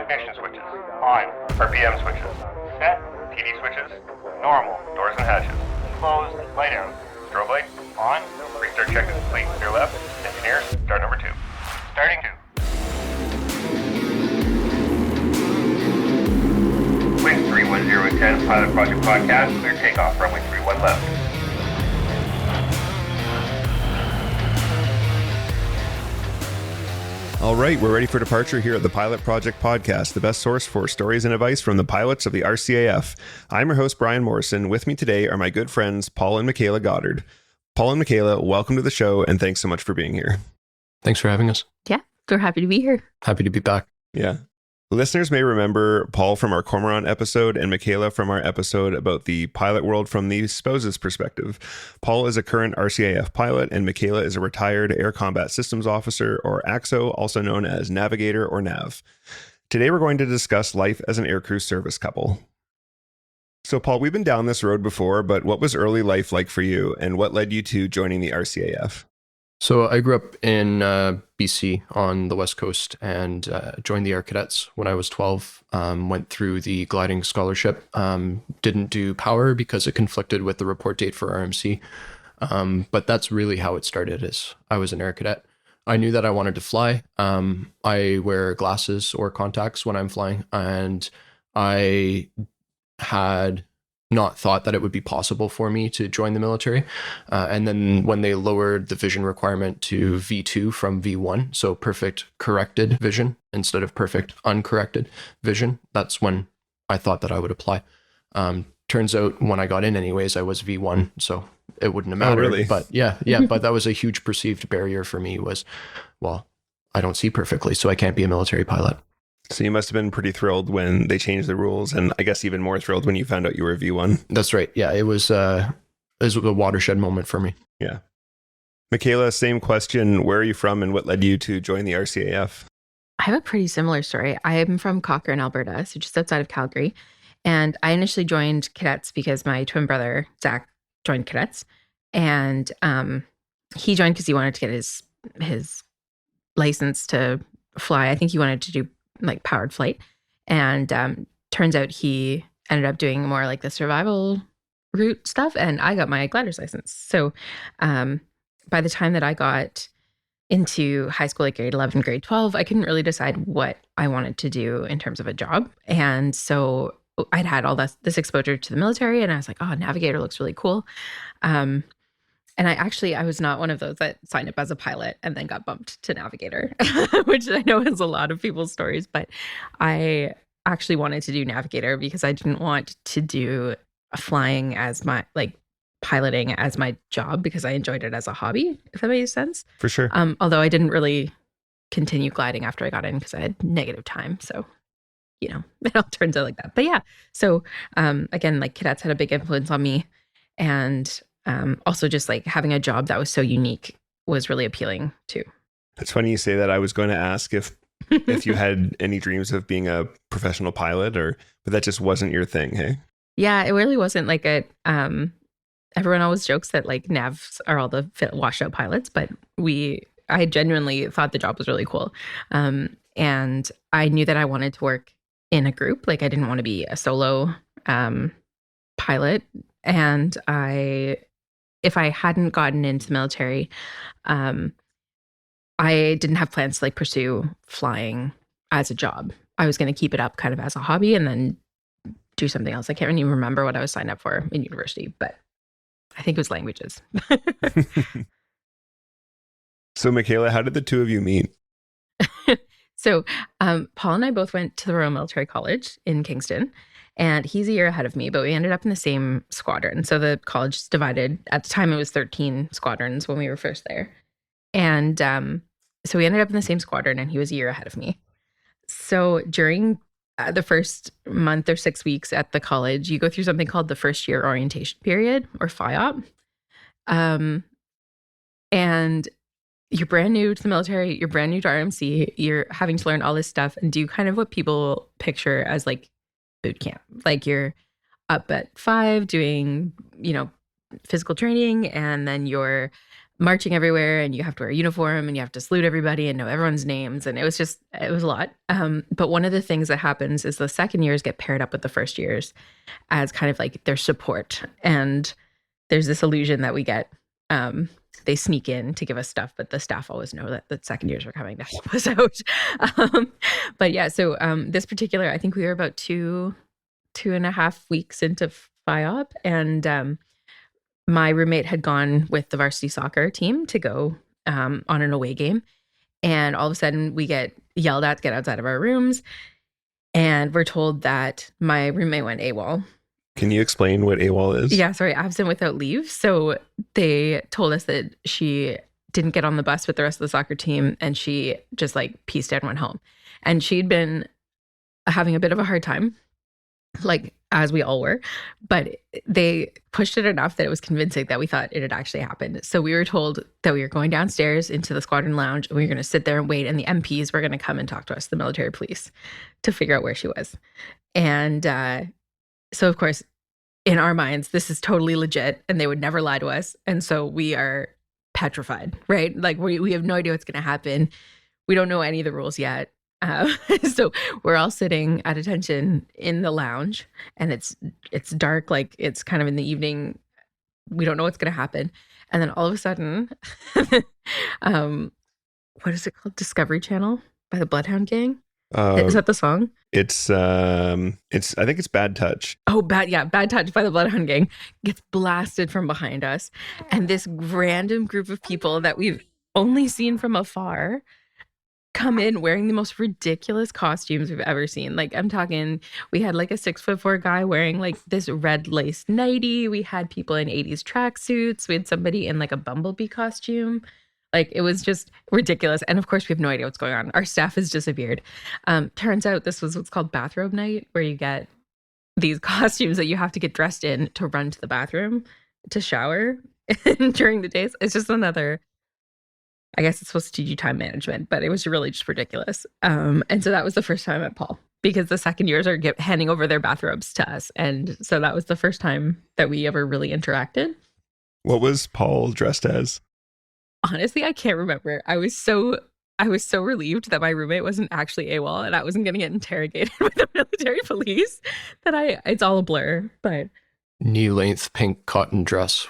ignition switches. On. RPM switches. Set. TD switches. Normal. Doors and hatches. Closed. Light out. Strobe light. On. Restart check is complete. Clear left. Engineers, start number 2. Starting 2. Wind 310, Pilot Project Podcast. Clear takeoff. Runway 31 left. All right, we're ready for departure here at the Pilot Project Podcast, the best source for stories and advice from the pilots of the RCAF. I'm your host, Brian Morrison. With me today are my good friends, Paul and McKayla Goddard. Paul and McKayla, welcome to the show, and thanks so much for being here. Thanks for having us. Yeah, we're happy to be here. Happy to be back. Yeah. Listeners may remember Paul from our Cormorant episode and McKayla from our episode about the pilot world from the spouse's perspective. Paul is a current RCAF pilot, and McKayla is a retired Air Combat Systems Officer, or ACSO, also known as Navigator or NAV. Today we're going to discuss life as an aircrew service couple. So Paul, we've been down this road before, but what was early life like for you, and what led you to joining the RCAF? So I grew up in BC on the West Coast and joined the Air Cadets when I was 12. Went through the gliding scholarship. Didn't do power because it conflicted with the report date for RMC. But that's really how it started. Is I was an Air Cadet. I knew that I wanted to fly. I wear glasses or contacts when I'm flying, and I had not thought that it would be possible for me to join the military. And then when they lowered the vision requirement to V2 from V1, so perfect corrected vision instead of perfect uncorrected vision, that's when I thought that I would apply. Turns out when I got in anyways, I was V1, so it wouldn't have mattered. Oh, really? But yeah, but that was a huge perceived barrier for me was, well, I don't see perfectly, so I can't be a military pilot. So you must have been pretty thrilled when they changed the rules, and I guess even more thrilled when you found out you were V1. That's right. Yeah, it was a watershed moment for me. Yeah. McKayla, same question. Where are you from, and what led you to join the RCAF? I have a pretty similar story. I am from Cochrane, Alberta, so just outside of Calgary. And I initially joined cadets because my twin brother, Zach, joined cadets. And he joined because he wanted to get his license to fly. I think he wanted to do like powered flight, and turns out he ended up doing more like the survival route stuff, and I got my glider's license. So by the time that I got into high school, like grade 11, grade 12, I couldn't really decide what I wanted to do in terms of a job. And so I'd had all this exposure to the military, and I was like, oh, Navigator looks really cool. And I was not one of those that signed up as a pilot and then got bumped to Navigator, which I know is a lot of people's stories. But I actually wanted to do Navigator because I didn't want to do flying as my, piloting as my job, because I enjoyed it as a hobby, if that makes sense. For sure. Although I didn't really continue gliding after I got in because I had negative time. So, it all turns out like that. But yeah, so again, cadets had a big influence on me. And also just having a job that was so unique was really appealing too. It's funny you say that. I was going to ask if you had any dreams of being a professional pilot, but that just wasn't your thing, hey? Yeah, it really wasn't everyone always jokes that navs are all the washed out pilots, but I genuinely thought the job was really cool. And I knew that I wanted to work in a group. I didn't want to be a solo pilot. And if I hadn't gotten into the military, I didn't have plans to pursue flying as a job. I was going to keep it up kind of as a hobby and then do something else. I can't even remember what I was signed up for in university, but I think it was languages. So McKayla, how did the two of you meet? So Paul and I both went to the Royal Military College in Kingston. And he's a year ahead of me, but we ended up in the same squadron. So the college is divided. At the time, it was 13 squadrons when we were first there. And so we ended up in the same squadron, and he was a year ahead of me. So during the first month or 6 weeks at the college, you go through something called the first year orientation period, or FIOP. And you're brand new to the military. You're brand new to RMC. You're having to learn all this stuff and do kind of what people picture as boot camp. You're up at 5 doing, physical training, and then you're marching everywhere, and you have to wear a uniform, and you have to salute everybody and know everyone's names. And it was a lot. But one of the things that happens is the second years get paired up with the first years as kind of like their support. And there's this illusion that we get. They sneak in to give us stuff, but the staff always know that the second years are coming to help us out. But yeah, so this particular, I think we were about 2.5 weeks into FIOP, and my roommate had gone with the varsity soccer team to go on an away game. And all of a sudden we get yelled at to get outside of our rooms. And we're told that my roommate went AWOL. Can you explain what AWOL is? Yeah, sorry, absent without leave. So they told us that she didn't get on the bus with the rest of the soccer team, and she just like pieced out and went home. And she'd been having a bit of a hard time, like as we all were, but they pushed it enough that it was convincing that we thought it had actually happened. So we were told that we were going downstairs into the squadron lounge, and we were going to sit there and wait, and the MPs were going to come and talk to us, the military police, to figure out where she was. And so, of course, in our minds, this is totally legit and they would never lie to us. And so we are petrified, right? Like we have no idea what's going to happen. We don't know any of the rules yet. So we're all sitting at attention in the lounge, and it's dark, like it's kind of in the evening. We don't know what's going to happen. And then all of a sudden, what is it called? Discovery Channel by the Bloodhound Gang. Is that the song? It's I think it's Bad Touch. Oh, Bad Touch by the Bloodhound Gang gets blasted from behind us. And this random group of people that we've only seen from afar come in wearing the most ridiculous costumes we've ever seen. Like, I'm talking, we had like a 6'4" guy wearing like this red lace nightie. We had people in 80s tracksuits. We had somebody in like a bumblebee costume. Like, it was just ridiculous. And of course, we have no idea what's going on. Our staff has disappeared. Turns out this was what's called bathrobe night, where you get these costumes that you have to get dressed in to run to the bathroom to shower during the days. It's just another, I guess it's supposed to teach you time management, but it was really just ridiculous. And so that was the first time I met Paul, because the second years are handing over their bathrobes to us. And so that was the first time that we ever really interacted. What was Paul dressed as? Honestly, I can't remember. I was so relieved that my roommate wasn't actually AWOL and I wasn't going to get interrogated with the military police that it's all a blur. But knee-length pink cotton dress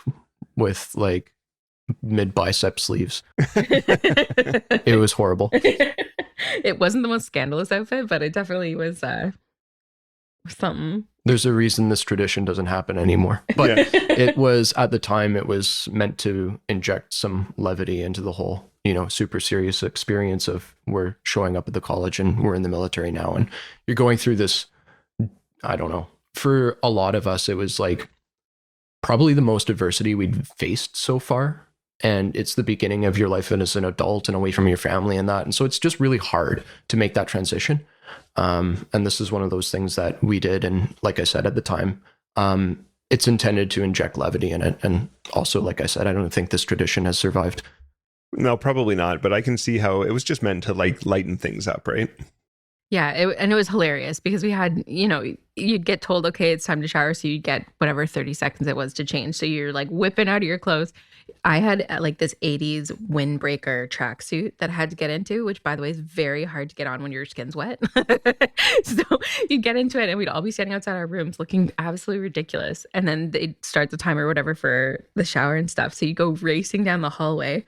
with like mid-bicep sleeves. It was horrible. It wasn't the most scandalous outfit, but it definitely was something. There's a reason this tradition doesn't happen anymore. But it was, at the time, it was meant to inject some levity into the whole, super serious experience of we're showing up at the college and we're in the military now. And you're going through this, I don't know, for a lot of us, it was like probably the most adversity we'd faced so far. And it's the beginning of your life as an adult and away from your family and that. And so it's just really hard to make that transition. And this is one of those things that we did. And like I said, at the time, it's intended to inject levity in it. And also, like I said, I don't think this tradition has survived. No, probably not. But I can see how it was just meant to like lighten things up, right? Yeah. And it was hilarious because we had, you'd get told, okay, it's time to shower. So you'd get whatever 30 seconds it was to change. So you're like whipping out of your clothes. I had like this 80s windbreaker tracksuit that I had to get into, which by the way is very hard to get on when your skin's wet. So you'd get into it and we'd all be standing outside our rooms looking absolutely ridiculous. And then they'd start the timer or whatever for the shower and stuff. So you go racing down the hallway.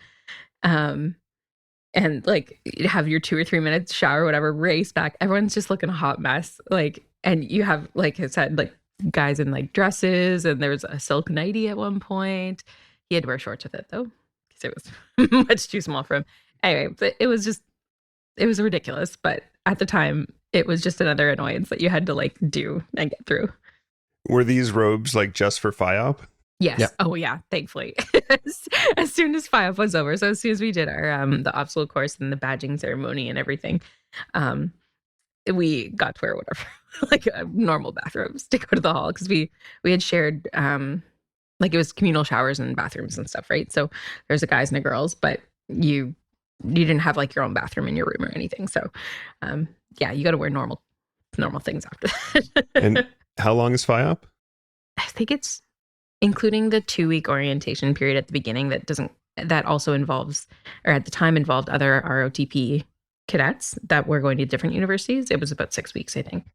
And like you have your 2 or 3 minutes shower, whatever, race back. Everyone's just looking a hot mess. Like, and you have, like I said, like guys in like dresses, and there was a silk nightie at one point. He had to wear shorts with it though, because it was much too small for him. Anyway, but it was ridiculous. But at the time, it was just another annoyance that you had to like do and get through. Were these robes like just for FIOP? Yes. Yeah. Oh yeah. Thankfully, as soon as FIOP was over, so as soon as we did our the obstacle course and the badging ceremony and everything, we got to wear whatever like normal bathrobes to go to the hall, because we had shared like it was communal showers and bathrooms and stuff, right? So there's a guys and a girls, but you didn't have like your own bathroom in your room or anything. So yeah, you got to wear normal things after that. And how long is FIOP? I think it's including the 2-week orientation period at the beginning that doesn't that also involves, or at the time involved, other ROTP cadets that were going to different universities. It was about 6 weeks, I think.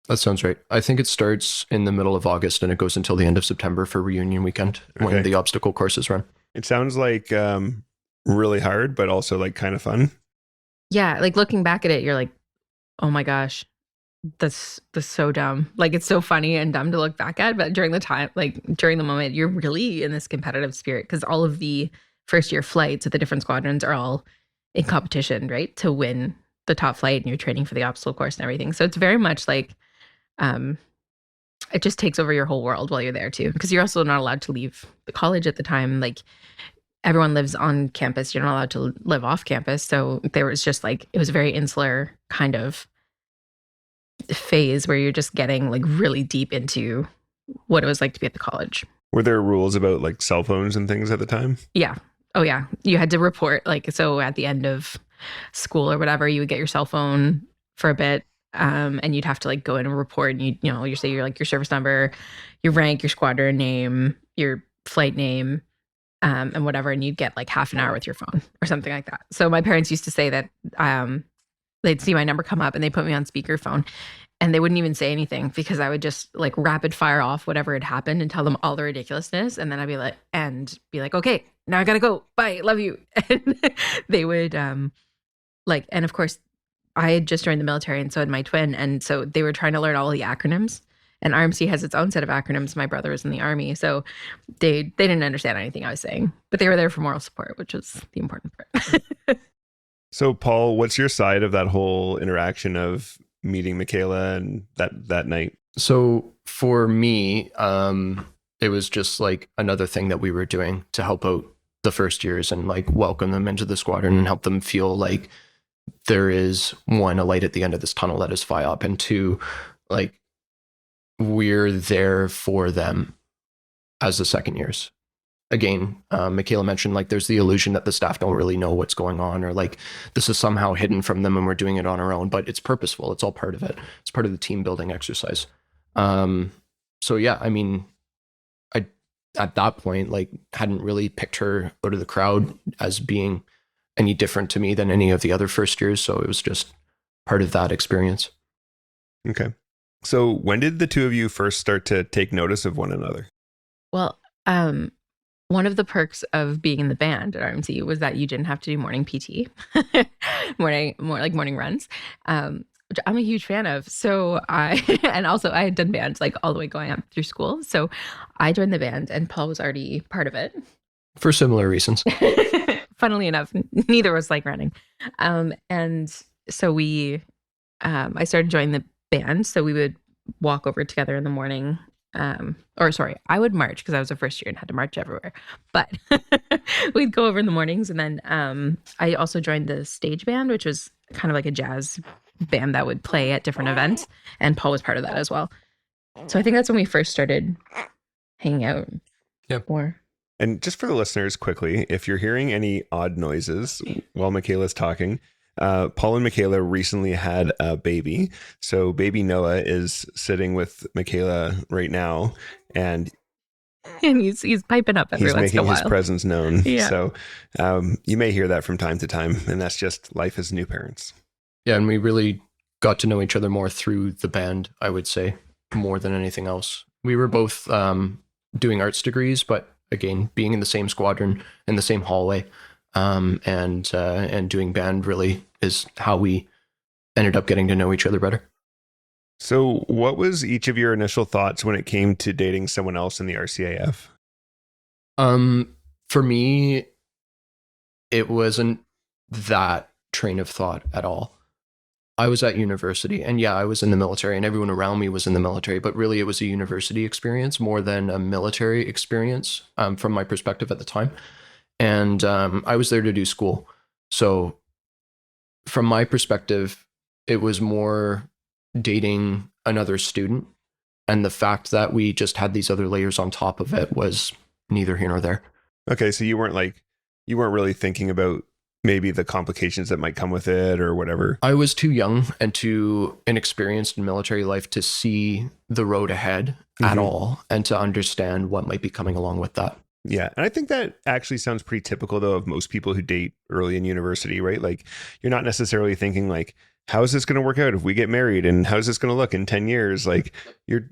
That sounds right. I think it starts in the middle of August and it goes until the end of September for reunion weekend when the obstacle courses run. It sounds like really hard, but also like kind of fun. Yeah, like looking back at it, you're like, oh my gosh, that's so dumb. Like it's so funny and dumb to look back at, but during the time, like during the moment, you're really in this competitive spirit because all of the first year flights at the different squadrons are all in competition, right? To win the top flight, and you're training for the obstacle course and everything. So it's very much like it just takes over your whole world while you're there too, because you're also not allowed to leave the college at the time. Like everyone lives on campus. You're not allowed to live off campus. So there was just like, it was a very insular kind of phase where you're just getting like really deep into what it was like to be at the college. Were there rules about like cell phones and things at the time? Yeah. Oh yeah. You had to report, like, so at the end of school or whatever, you would get your cell phone for a bit. And you'd have to like go in and report, and you say your service number, your rank, your squadron name, your flight name, and whatever, and you'd get like half an hour with your phone or something like that. So my parents used to say that they'd see my number come up and they put me on speakerphone, and they wouldn't even say anything because I would just like rapid fire off whatever had happened and tell them all the ridiculousness, and then I'd be like, okay, now I gotta go, bye, love you. And they would and of course I had just joined the military, and so had my twin. And so they were trying to learn all the acronyms, and RMC has its own set of acronyms. My brother was in the Army, so they didn't understand anything I was saying, but they were there for moral support, which was the important part. So Paul, what's your side of that whole interaction of meeting McKayla and that night? So for me, it was just like another thing that we were doing to help out the first years and like welcome them into the squadron and help them feel like there is, one, a light at the end of this tunnel that is FIOP, and two, like we're there for them as the second years. Again, McKayla mentioned like there's the illusion that the staff don't really know what's going on, or like this is somehow hidden from them and we're doing it on our own, but it's purposeful. It's all part of it. It's part of the team building exercise. So yeah, I mean, I at that point like hadn't really picked her out of the crowd as being any different to me than any of the other first years. So it was just part of that experience. Okay. So when did the two of you first start to take notice of one another? Well, one of the perks of being in the band at RMC was that you didn't have to do morning PT, morning runs, which I'm a huge fan of. So and also I had done bands like all the way going up through school. So I joined the band, and Paul was already part of it. For similar reasons. Funnily enough, neither was like running. And so I started joining the band. So we would walk over together in the morning. I would march because I was a first year and had to march everywhere. But we'd go over in the mornings. And then I also joined the stage band, which was kind of like a jazz band that would play at different events. And Paul was part of that as well. So I think that's when we first started hanging out. Yep. More. And just for the listeners, quickly, if you're hearing any odd noises while Michaela's talking, Paul and McKayla recently had a baby. So baby Noah is sitting with McKayla right now, and he's piping up every once in a while. He's making his presence known. Yeah. So you may hear that from time to time, and that's just life as new parents. Yeah, and we really got to know each other more through the band, I would say, more than anything else. We were both doing arts degrees, but again, being in the same squadron, in the same hallway, and doing band really is how we ended up getting to know each other better. So what was each of your initial thoughts when it came to dating someone else in the RCAF? For me, it wasn't that train of thought at all. I was at university, and yeah, I was in the military, and everyone around me was in the military, but really it was a university experience more than a military experience from my perspective at the time. And I was there to do school. So from my perspective, it was more dating another student. And the fact that we just had these other layers on top of it was neither here nor there. Okay, so you weren't really thinking about maybe the complications that might come with it or whatever. I was too young and too inexperienced in military life to see the road ahead at all and to understand what might be coming along with that. Yeah. And I think that actually sounds pretty typical though of most people who date early in university, right? Like you're not necessarily thinking like, how is this going to work out if we get married, and how is this going to look in 10 years? Like you're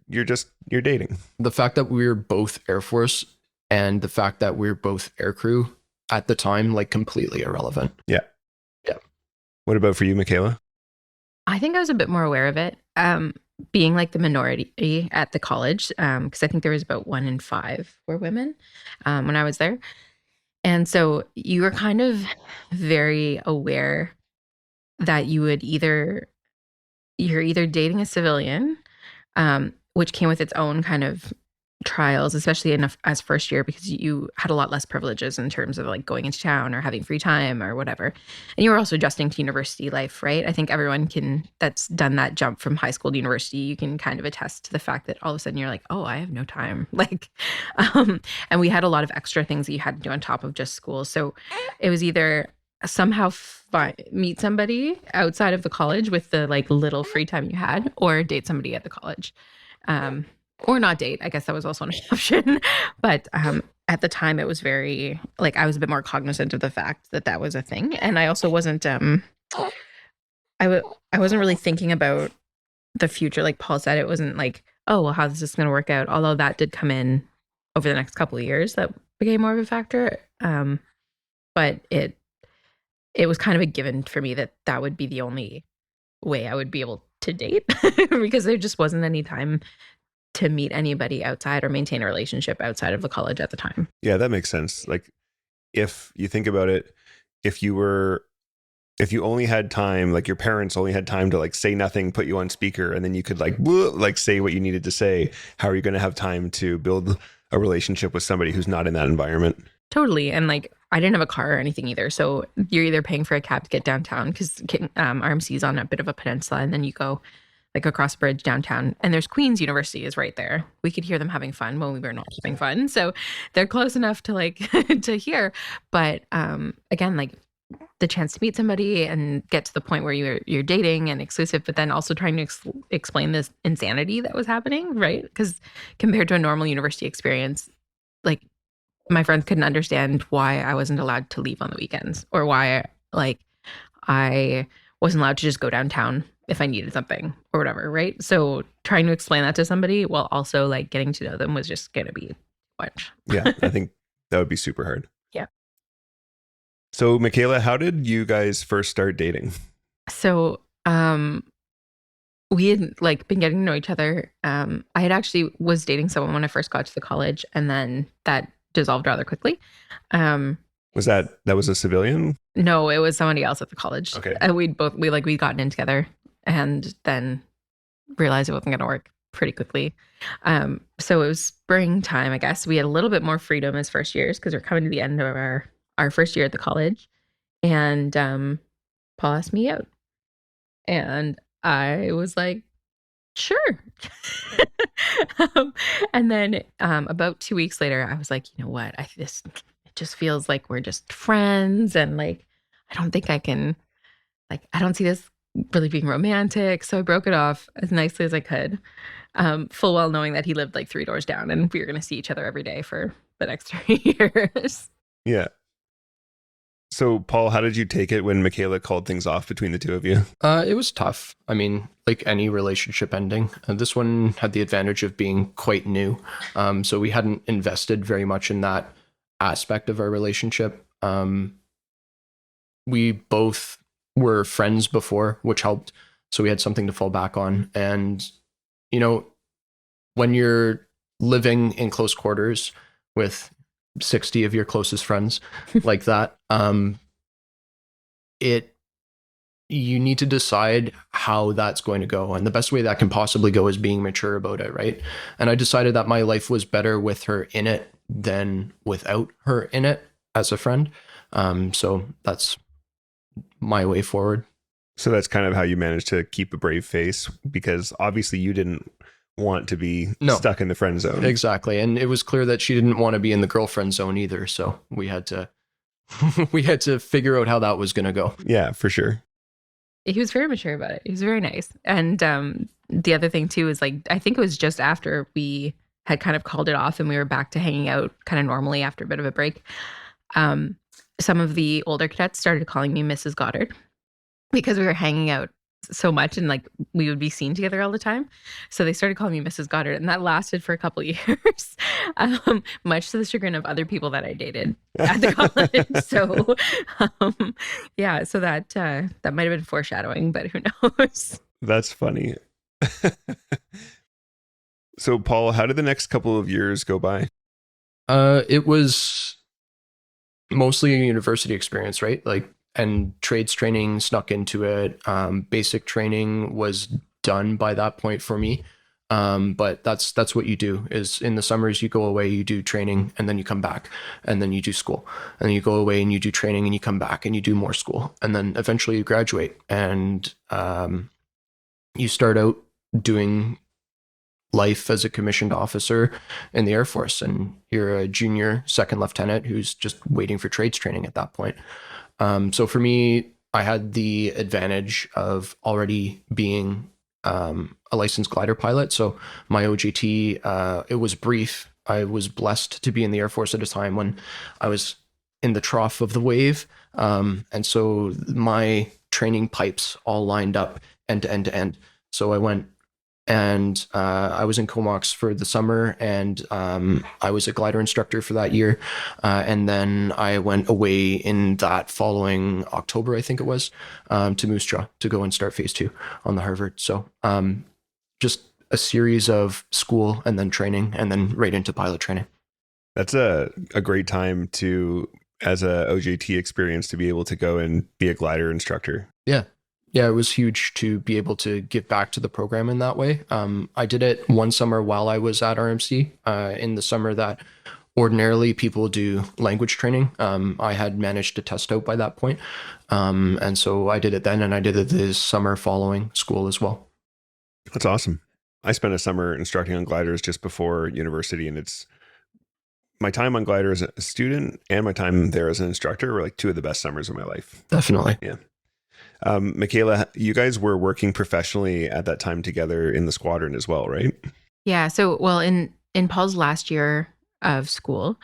dating. The fact that we were both Air Force and the fact that we were both aircrew at the time, like completely irrelevant. Yeah. Yeah. What about for you, McKayla? I think I was a bit more aware of it, being like the minority at the college, because I think there was about 1 in 5 were women when I was there. And so you were kind of very aware that you're either dating a civilian, which came with its own kind of trials, especially as first year, because you had a lot less privileges in terms of like going into town or having free time or whatever. And you were also adjusting to university life, right? I think everyone that's done that jump from high school to university, you can kind of attest to the fact that all of a sudden you're like, oh, I have no time. Like, and we had a lot of extra things that you had to do on top of just school. So it was either somehow meet somebody outside of the college with the like little free time you had, or date somebody at the college. Or not date. I guess that was also an option. But at the time, it was very, like, I was a bit more cognizant of the fact that that was a thing. And I also wasn't, I wasn't really thinking about the future. Like Paul said, it wasn't like, oh, well, how's this going to work out? Although that did come in over the next couple of years, that became more of a factor. But it was kind of a given for me that would be the only way I would be able to date because there just wasn't any time to meet anybody outside or maintain a relationship outside of the college at the time. Yeah, that makes sense. Like if you think about it, if you only had time, like your parents only had time to like say nothing, put you on speaker, and then you could like say what you needed to say, how are you going to have time to build a relationship with somebody who's not in that environment? Totally. And like, I didn't have a car or anything either. So you're either paying for a cab to get downtown because RMC is on a bit of a peninsula, and then you go like across the bridge downtown, and there's Queen's University is right there. We could hear them having fun when we were not having fun. So they're close enough to like to hear. But again, like the chance to meet somebody and get to the point where you're dating and exclusive, but then also trying to explain this insanity that was happening, right? Because compared to a normal university experience, like my friends couldn't understand why I wasn't allowed to leave on the weekends, or why like I wasn't allowed to just go downtown if I needed something or whatever, right? So trying to explain that to somebody while also like getting to know them was just going to be much. Yeah, I think that would be super hard. Yeah. So McKayla, how did you guys first start dating? So we had like been getting to know each other. I had actually was dating someone when I first got to the college, and then that dissolved rather quickly. Was that was a civilian? No, it was somebody else at the college. Okay. And we'd gotten in together and then realized it wasn't going to work pretty quickly. So it was springtime, I guess. We had a little bit more freedom as first years because we're coming to the end of our first year at the college. And Paul asked me out. And I was like, sure. And then about 2 weeks later, I was like, you know what? It just feels like we're just friends. And like, I don't think I can, like, I don't see this really being romantic. So I broke it off as nicely as I could, full well knowing that he lived like 3 doors down and we were going to see each other every day for the next 3 years. Yeah. So Paul, how did you take it when McKayla called things off between the two of you? It was tough. I mean, like any relationship ending, this one had the advantage of being quite new. So we hadn't invested very much in that aspect of our relationship. We both were friends before, which helped. So we had something to fall back on. And, you know, when you're living in close quarters with 60 of your closest friends like that, you need to decide how that's going to go. And the best way that can possibly go is being mature about it, right? And I decided that my life was better with her in it than without her in it as a friend. So that's my way forward. So that's kind of how you managed to keep a brave face, because obviously you didn't want to be stuck in the friend zone. Exactly. And it was clear that she didn't want to be in the girlfriend zone either. So we had to figure out how that was going to go. Yeah, for sure. He was very mature about it. He was very nice. And the other thing too is like, I think it was just after we had kind of called it off and we were back to hanging out kind of normally after a bit of a break, some of the older cadets started calling me Mrs. Goddard because we were hanging out so much and like we would be seen together all the time. So they started calling me Mrs. Goddard, and that lasted for a couple of years, much to the chagrin of other people that I dated at the college. So yeah, so that might have been foreshadowing, but who knows? That's funny. So Paul, how did the next couple of years go by? It was mostly a university experience, right? Like, and trades training snuck into it. Basic training was done by that point for me. But that's what you do is in the summers, you go away, you do training, and then you come back, and then you do school, and then you go away and you do training and you come back and you do more school. And then eventually you graduate and you start out doing life as a commissioned officer in the Air Force, and you're a junior second lieutenant who's just waiting for trades training at that point. So for me, I had the advantage of already being a licensed glider pilot. So my OJT, it was brief. I was blessed to be in the Air Force at a time when I was in the trough of the wave. And so my training pipes all lined up end to end to end. So I went and I was in Comox for the summer, and I was a glider instructor for that year. And then I went away in that following October, I think it was, to Moose Jaw to go and start phase 2 on the Harvard. So just a series of school and then training and then right into pilot training. That's a great time to, as a OJT experience, to be able to go and be a glider instructor. Yeah. Yeah, it was huge to be able to give back to the program in that way. I did it one summer while I was at RMC, in the summer that ordinarily people do language training. I had managed to test out by that point. And so I did it then, and I did it this summer following school as well. That's awesome. I spent a summer instructing on gliders just before university, and it's my time on glider as a student and my time there as an instructor were like two of the best summers of my life. Definitely. Yeah. McKayla, you guys were working professionally at that time together in the squadron as well, right? Yeah. So, well, in Paul's last year of school,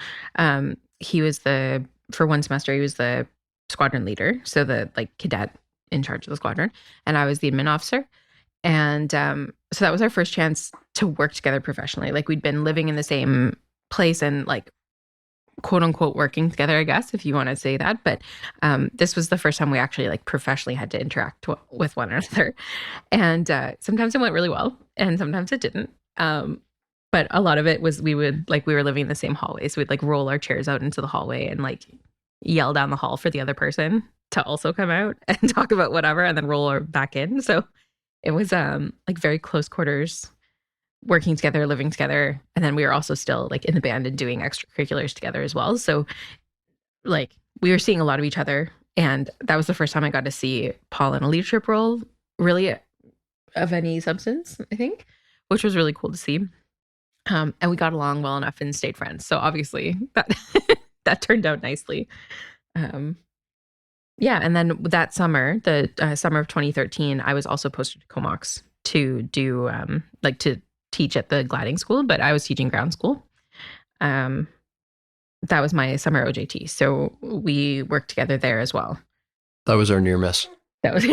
he was for one semester, he was the squadron leader. So the cadet in charge of the squadron, and I was the admin officer. And so that was our first chance to work together professionally. Like, we'd been living in the same place and quote unquote working together, I guess, if you want to say that. But this was the first time we actually professionally had to interact with one another. And sometimes it went really well and sometimes it didn't. But a lot of it was we were living in the same hallway. So we'd roll our chairs out into the hallway and yell down the hall for the other person to also come out and talk about whatever and then roll back in. So it was very close quarters, working together, living together. And then we were also still in the band and doing extracurriculars together as well. So we were seeing a lot of each other. And that was the first time I got to see Paul in a leadership role, really of any substance, I think, which was really cool to see. And we got along well enough and stayed friends. So obviously that that turned out nicely. Yeah. And then that summer, the summer of 2013, I was also posted to Comox to do to teach at the gliding school, but I was teaching ground school. That was my summer OJT. So we worked together there as well. That was our near miss. That was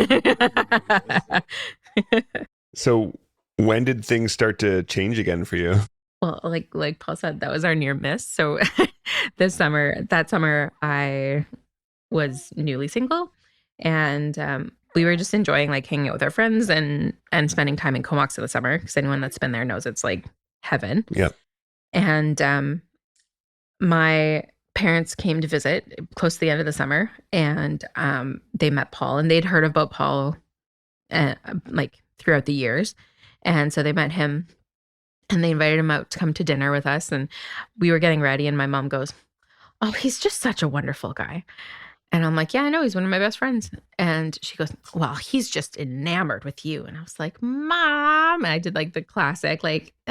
So when did things start to change again for you? Well, like Paul said, that was our near miss. So that summer I was newly single, and we were just enjoying hanging out with our friends and spending time in Comox in the summer, because anyone that's been there knows it's heaven. Yeah. And my parents came to visit close to the end of the summer, and they met Paul, and they'd heard about Paul throughout the years. And so they met him and they invited him out to come to dinner with us. And we were getting ready, and my mom goes, "Oh, he's just such a wonderful guy." And I'm like, "Yeah, I know. He's one of my best friends." And she goes, "Well, he's just enamored with you." And I was like, "Mom." And I did the classic,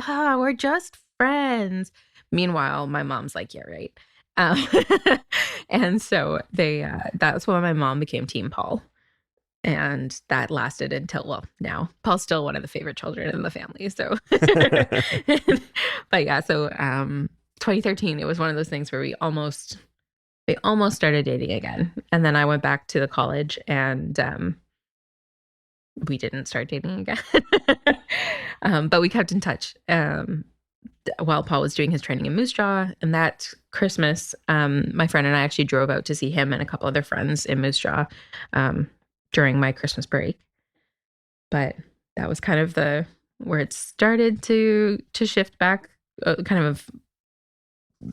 "Oh, we're just friends." Meanwhile, my mom's like, "Yeah, right." And so that's when my mom became Team Paul. And that lasted until, well, now Paul's still one of the favorite children in the family. So, but yeah, so 2013, it was one of those things where we almost started dating again. And then I went back to the college and we didn't start dating again. But we kept in touch while Paul was doing his training in Moose Jaw. And that Christmas, my friend and I actually drove out to see him and a couple other friends in Moose Jaw during my Christmas break. But that was kind of where it started to shift back, kind of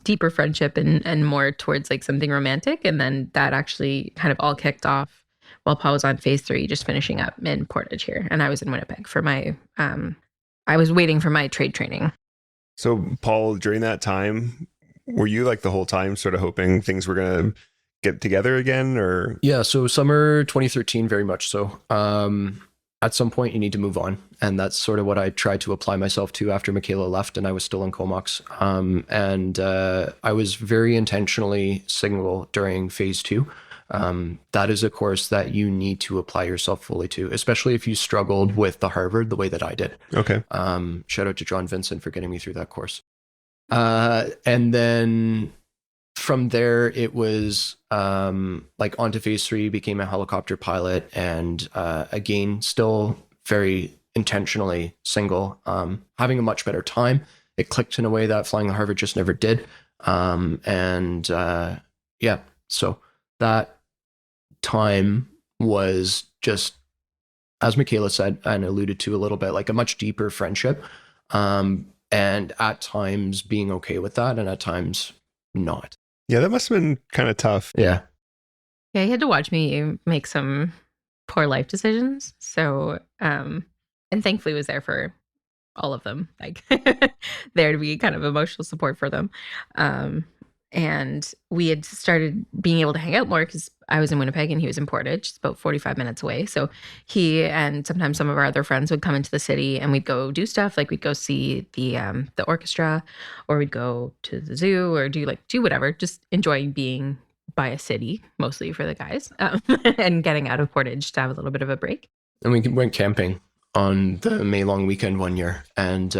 deeper friendship and more towards like something romantic. And then that actually kind of all kicked off while Paul was on phase 3, just finishing up in Portage here. And I was in Winnipeg for my, I was waiting for my trade training. So Paul, during that time, were you like the whole time sort of hoping things were going to get together again, or? Yeah. So summer 2013, very much so. At some point you need to move on. And that's sort of what I tried to apply myself to after McKayla left and I was still in Comox. And I was very intentionally single during phase 2. That is a course that you need to apply yourself fully to, especially if you struggled with the Harvard the way that I did. Okay. Shout out to John Vincent for getting me through that course. And then from there, it was like onto phase 3, became a helicopter pilot, and again, still very intentionally single, having a much better time. It clicked in a way that flying the Harvard just never did. Yeah, so that time was just, as McKayla said and alluded to a little bit, like a much deeper friendship, and at times being okay with that, and at times not. Yeah, that must have been kind of tough. Yeah. Yeah, he had to watch me make some poor life decisions. So, and thankfully was there for all of them, like there to be kind of emotional support for them. And we had started being able to hang out more because I was in Winnipeg and he was in Portage. It's about 45 minutes away. So he and sometimes some of our other friends would come into the city and we'd go do stuff. Like we'd go see the orchestra, or we'd go to the zoo, or do whatever. Just enjoy being by a city, mostly for the guys, and getting out of Portage to have a little bit of a break. And we went camping on the May long weekend one year, and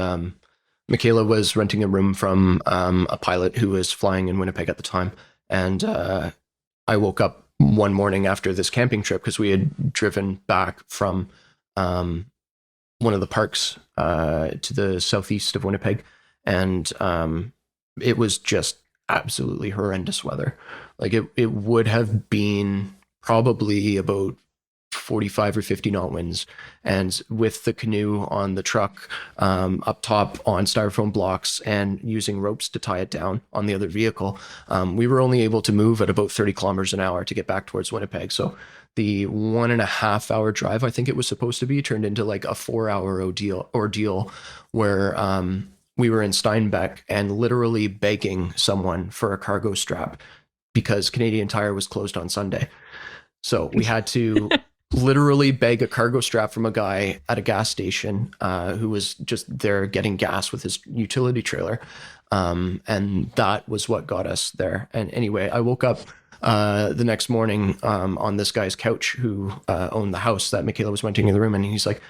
McKayla was renting a room from a pilot who was flying in Winnipeg at the time. And I woke up one morning after this camping trip because we had driven back from one of the parks to the southeast of Winnipeg. And it was just absolutely horrendous weather. Like it would have been probably about 45 or 50 knot winds, and with the canoe on the truck up top on styrofoam blocks and using ropes to tie it down on the other vehicle, we were only able to move at about 30 kilometers an hour to get back towards Winnipeg. So the 1.5 hour drive, I think it was supposed to be, turned into like a 4-hour ordeal where we were in Steinbeck and literally begging someone for a cargo strap because Canadian Tire was closed on Sunday. So we had to literally beg a cargo strap from a guy at a gas station who was just there getting gas with his utility trailer. And that was what got us there. And anyway, I woke up the next morning on this guy's couch who owned the house that McKayla was renting in the room. And he's like,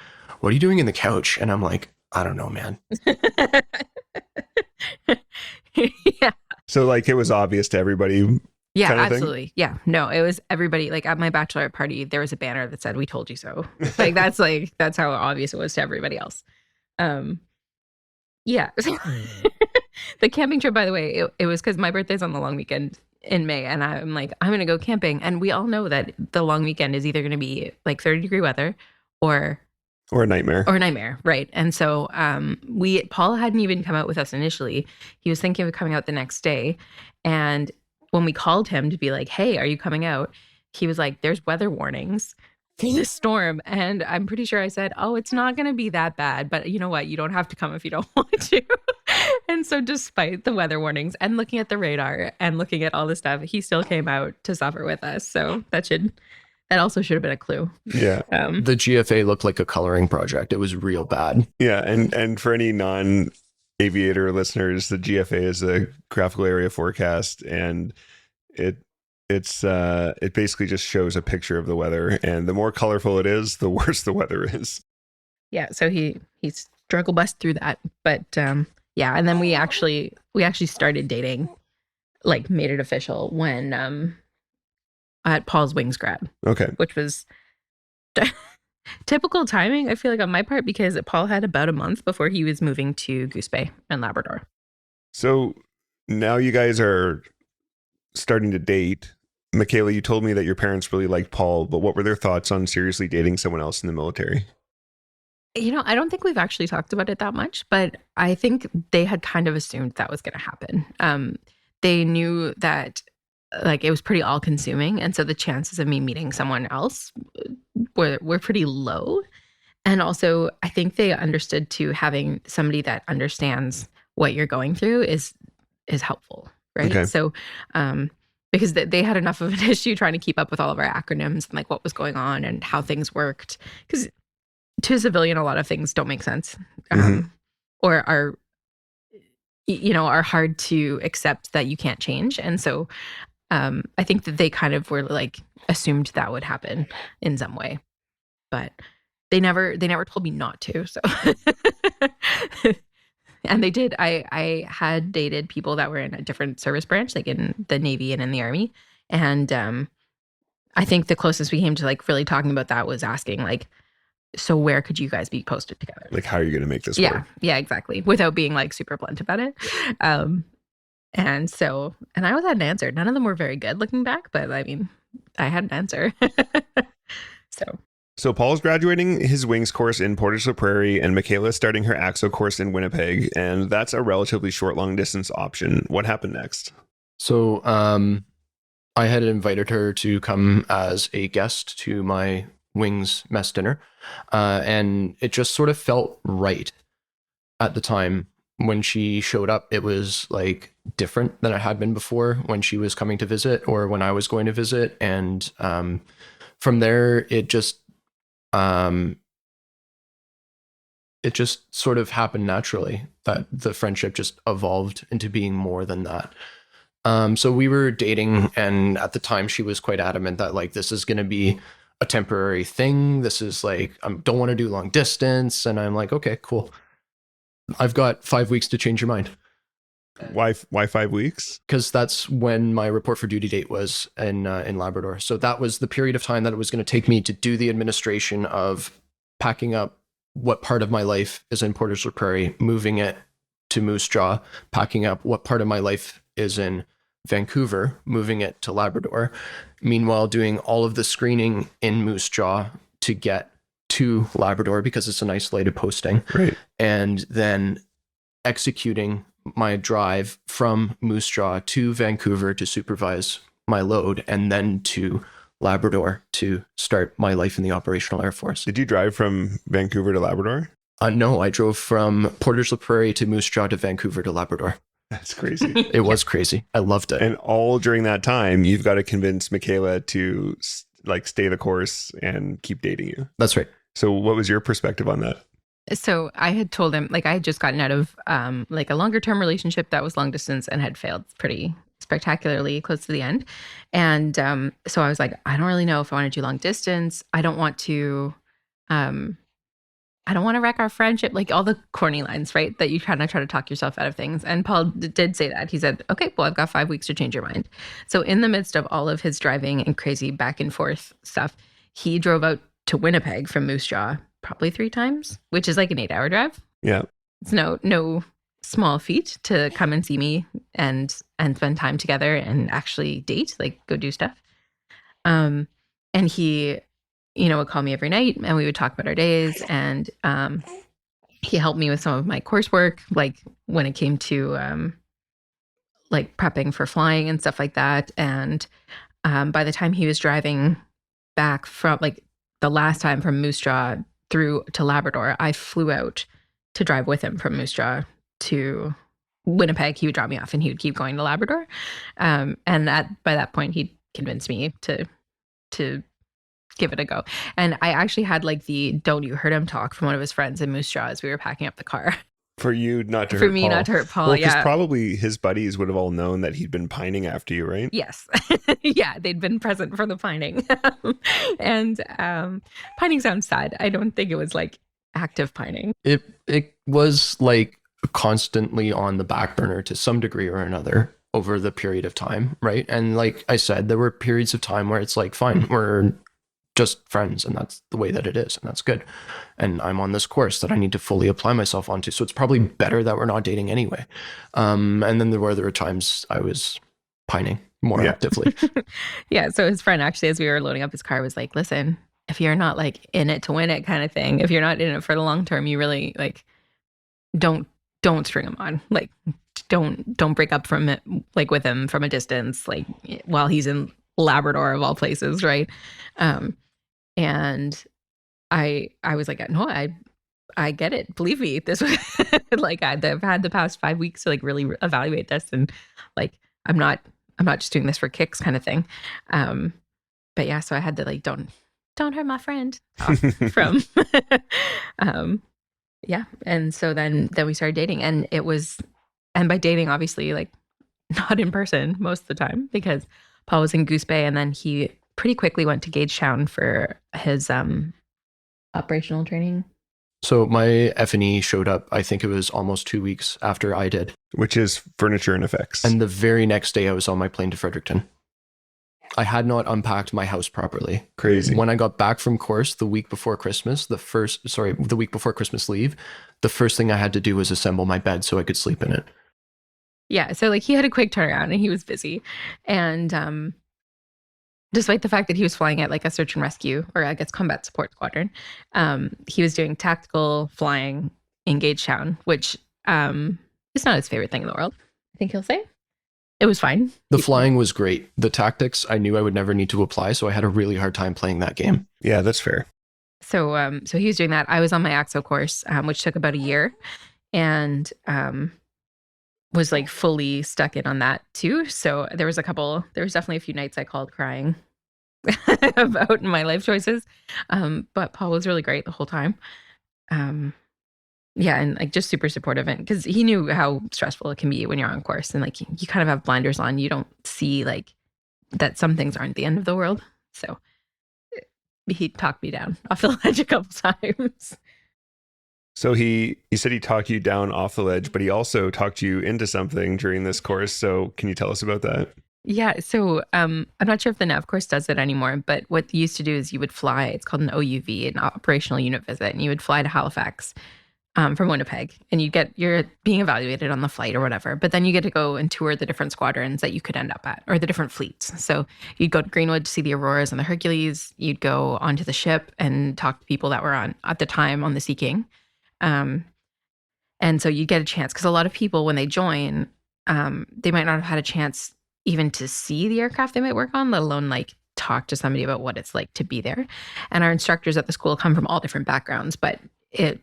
"What are you doing in the couch?" And I'm like, "I don't know, man." Yeah. So like it was obvious to everybody. Yeah, kind of absolutely. Thing? Yeah. No, it was everybody. Like at my bachelorette party, there was a banner that said, "We told you so." That's how obvious it was to everybody else. Yeah. The camping trip, by the way, it was because my birthday's on the long weekend in May, and I'm like, I'm going to go camping. And we all know that the long weekend is either going to be like 30-degree weather or a nightmare. Or a nightmare, right? And so Paul hadn't even come out with us initially. He was thinking of coming out the next day. And when we called him to be like, "Hey, are you coming out?" He was like, "There's weather warnings for this storm." And I'm pretty sure I said, "Oh, it's not going to be that bad. But you know what? You don't have to come if you don't want to." And so despite the weather warnings and looking at the radar and looking at all this stuff, he still came out to suffer with us. So that also should have been a clue. Yeah. The GFA looked like a coloring project. It was real bad. Yeah. And for any non-aviator listeners, the GFA is a graphical area forecast, and it it basically just shows a picture of the weather, and the more colorful it is, the worse the weather is. Yeah, so he struggle bust through that, but yeah, and then we actually started dating, like made it official when at Paul's wings grad, Okay. which was typical timing, I feel like, on my part, because Paul had about a month before he was moving to Goose Bay and Labrador. So now you guys are starting to date. McKayla, you told me that your parents really liked Paul, but what were their thoughts on seriously dating someone else in the military? You know, I don't think we've actually talked about it that much, but I think they had kind of assumed that was going to happen. They knew that like it was pretty all consuming. And so the chances of me meeting someone else were pretty low. And also I think they understood too, having somebody that understands what you're going through is helpful. Right. Okay. So, because they had enough of an issue trying to keep up with all of our acronyms and like what was going on and how things worked. Because to a civilian, a lot of things don't make sense, or are hard to accept that you can't change. And so I think that they kind of were like assumed that would happen in some way, but they never told me not to. So, and they did. I had dated people that were in a different service branch, like in the Navy and in the Army. And I think the closest we came to like really talking about that was asking like, so where could you guys be posted together? Like, how are you going to make this work? Yeah, exactly. Without being like super blunt about it. And I always had an answer. None of them were very good looking back, but I mean, I had an answer. So Paul's graduating his wings course in Portage la Prairie, and McKayla starting her ACSO course in Winnipeg, and that's a relatively short long distance option. What happened next? So I had invited her to come as a guest to my wings mess dinner, and it just sort of felt right at the time. When she showed up, it was like different than it had been before when she was coming to visit or when I was going to visit. And from there, it just sort of happened naturally that the friendship just evolved into being more than that. So we were dating, and at the time she was quite adamant that like, this is going to be a temporary thing. This is like, I don't want to do long distance. And I'm like, okay, cool. I've got 5 weeks to change your mind. Why 5 weeks? Because that's when my report for duty date was in Labrador. So that was the period of time that it was going to take me to do the administration of packing up what part of my life is in Portage la Prairie, moving it to Moose Jaw, packing up what part of my life is in Vancouver, moving it to Labrador. Meanwhile, doing all of the screening in Moose Jaw to get to Labrador because it's an isolated posting. Right. And then executing my drive from Moose Jaw to Vancouver to supervise my load, and then to Labrador to start my life in the operational Air Force. Did you drive from Vancouver to Labrador? No, I drove from Portage la Prairie to Moose Jaw to Vancouver to Labrador. That's crazy. It was crazy. I loved it. And all during that time, you've got to convince McKayla to like stay the course and keep dating you. That's right. So what was your perspective on that? So I had told him, like, I had just gotten out of like a longer term relationship that was long distance and had failed pretty spectacularly close to the end. And so I was like, I don't really know if I want to do long distance. I don't want to wreck our friendship, like all the corny lines, right? That you kind of try to talk yourself out of things. And Paul did say that. He said, okay, well, I've got 5 weeks to change your mind. So in the midst of all of his driving and crazy back and forth stuff, he drove out to Winnipeg from Moose Jaw probably 3 times, which is like an 8-hour drive. Yeah. It's no small feat to come and see me and spend time together and actually date, like go do stuff. And he, would call me every night and we would talk about our days. And he helped me with some of my coursework, like when it came to like prepping for flying and stuff like that. And by the time he was driving back from like the last time from Moose Jaw through to Labrador, I flew out to drive with him from Moose Jaw to Winnipeg. He would drop me off and he would keep going to Labrador. And by that point, he convinced me to give it a go. And I actually had like the "don't you hurt him" talk from one of his friends in Moose Jaw as we were packing up the car. For you not to For hurt me Paul. not to hurt Paul, Well, because yeah. probably his buddies would have all known that he'd been pining after you, right? Yes. Yeah, they'd been present for the pining. And pining sounds sad. I don't think it was like active pining. It was like constantly on the back burner to some degree or another over the period of time, right? And like I said, there were periods of time where it's like, fine, we're just friends, and that's the way that it is, and that's good. And I'm on this course that I need to fully apply myself onto, so it's probably better that we're not dating anyway. And then there were times I was pining more actively. Yeah. So his friend actually, as we were loading up his car, was like, listen, if you're not like in it to win it kind of thing, if you're not in it for the long term, you really like don't string him on. Like don't break up from it, like with him from a distance, like while he's in Labrador of all places, right? And I was like, no, I get it. Believe me, this was like I've had the past 5 weeks to like really evaluate this, and like I'm not just doing this for kicks kind of thing. But yeah, so I had to like don't hurt my friend from yeah. And so then we started dating, and it was, and by dating obviously like not in person most of the time, because Paul was in Goose Bay, and then he pretty quickly went to Gagetown for his operational training. So my F&E showed up, I think it was almost 2 weeks after I did. Which is furniture and effects. And the very next day I was on my plane to Fredericton. I had not unpacked my house properly. Crazy. When I got back from course the week before Christmas, the week before Christmas leave, the first thing I had to do was assemble my bed so I could sleep in it. Yeah, so like he had a quick turnaround and he was busy. And despite the fact that he was flying at like a search and rescue, or I guess combat support squadron, he was doing tactical flying in Gagetown, which is not his favorite thing in the world, I think he'll say. It was fine. The flying was great. The tactics, I knew I would never need to apply, so I had a really hard time playing that game. Yeah, that's fair. So so he was doing that. I was on my ACSO course, which took about a year, and was like fully stuck in on that too. So there was definitely a few nights I called crying about my life choices. But Paul was really great the whole time. Yeah, and like just super supportive, and because he knew how stressful it can be when you're on course, and like you kind of have blinders on. You don't see like that some things aren't the end of the world. So he talked me down off the ledge a couple times. So he said he talked you down off the ledge, but he also talked you into something during this course. So can you tell us about that? Yeah, so I'm not sure if the NAV course does it anymore, but what you used to do is you would fly. It's called an OUV, an operational unit visit, and you would fly to Halifax from Winnipeg, and you're being evaluated on the flight or whatever. But then you get to go and tour the different squadrons that you could end up at, or the different fleets. So you'd go to Greenwood to see the Auroras and the Hercules. You'd go onto the ship and talk to people that were on at the time on the Sea King. And so you get a chance, because a lot of people when they join, they might not have had a chance even to see the aircraft they might work on, let alone like talk to somebody about what it's like to be there. And our instructors at the school come from all different backgrounds, but it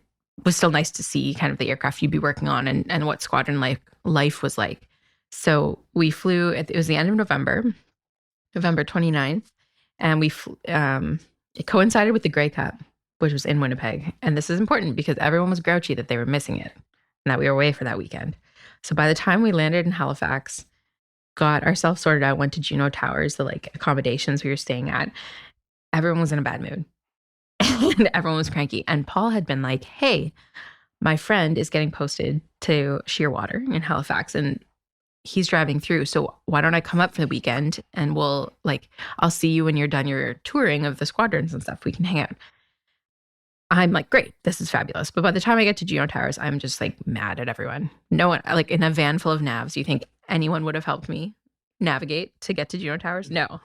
was still nice to see kind of the aircraft you'd be working on and what squadron life was like. So we flew, it was the end of November 29th, and it coincided with the Grey Cup, which was in Winnipeg. And this is important because everyone was grouchy that they were missing it and that we were away for that weekend. So by the time we landed in Halifax, got ourselves sorted out, went to Juno Towers, the like accommodations we were staying at, everyone was in a bad mood. And everyone was cranky. And Paul had been like, hey, my friend is getting posted to Shearwater in Halifax, and he's driving through. So why don't I come up for the weekend, and I'll see you when you're done your touring of the squadrons and stuff. We can hang out. I'm like, great, this is fabulous. But by the time I get to Juno Towers, I'm just like mad at everyone. No one, like in a van full of navs, you think anyone would have helped me navigate to get to Juno Towers? No,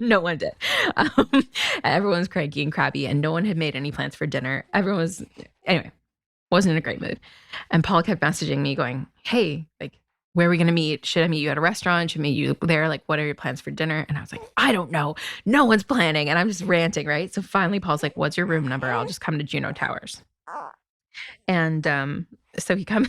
no one did. Everyone's cranky and crabby, and no one had made any plans for dinner. Anyway, wasn't in a great mood. And Paul kept messaging me going, hey, like, where are we going to meet? Should I meet you at a restaurant? Should I meet you there? Like, what are your plans for dinner? And I was like, I don't know. No one's planning. And I'm just ranting, right? So finally, Paul's like, what's your room number? I'll just come to Juno Towers. And so he comes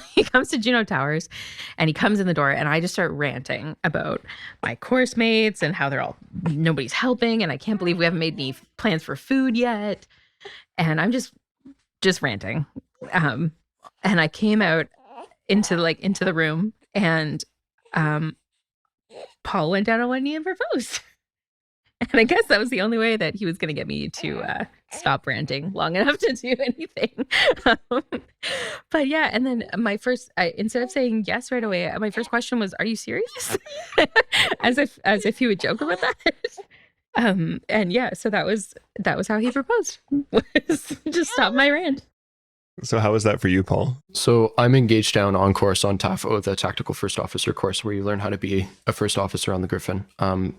to Juno Towers, and he comes in the door, and I just start ranting about my course mates and how nobody's helping, and I can't believe we haven't made any plans for food yet. And I'm just ranting. And I came out into the room, and Paul went down on one knee and proposed. And I guess that was the only way that he was going to get me to stop ranting long enough to do anything. But yeah, and then instead of saying yes right away, my first question was, "Are you serious?" as if he would joke about that. And yeah, so that was how he proposed, was just stop my rant. So how was that for you, Paul? So I'm engaged down on course on TAFO, the Tactical First Officer course, where you learn how to be a first officer on the Griffin,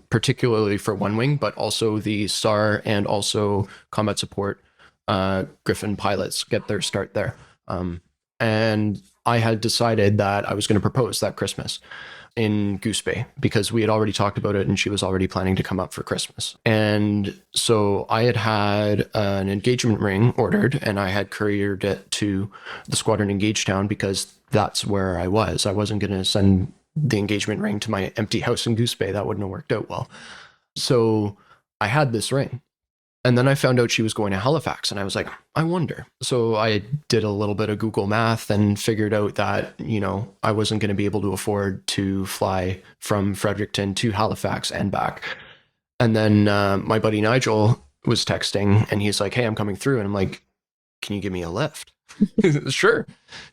particularly for one wing, but also the SAR and also combat support Griffin pilots get their start there. And I had decided that I was going to propose that Christmas in Goose Bay because we had already talked about it and she was already planning to come up for Christmas. And so I had an engagement ring ordered and I had couriered it to the squadron in Gagetown because that's where I was. I wasn't going to send the engagement ring to my empty house in Goose Bay. That wouldn't have worked out well. So I had this ring. And then I found out she was going to Halifax and I was like, I wonder. So I did a little bit of Google math and figured out that, I wasn't going to be able to afford to fly from Fredericton to Halifax and back. And then my buddy Nigel was texting and he's like, hey, I'm coming through. And I'm like, can you give me a lift? Sure.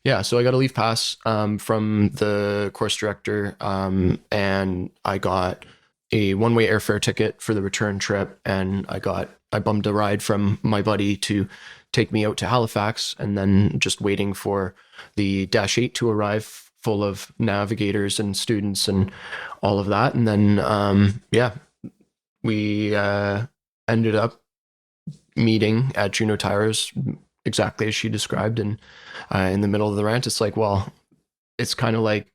Yeah. So I got a leave pass from the course director and I got a one-way airfare ticket for the return trip. And I bummed a ride from my buddy to take me out to Halifax and then just waiting for the Dash 8 to arrive full of navigators and students and all of that. And then, we ended up meeting at Juneau Tires exactly as she described. And in the middle of the rant, it's like, well, it's kind of like,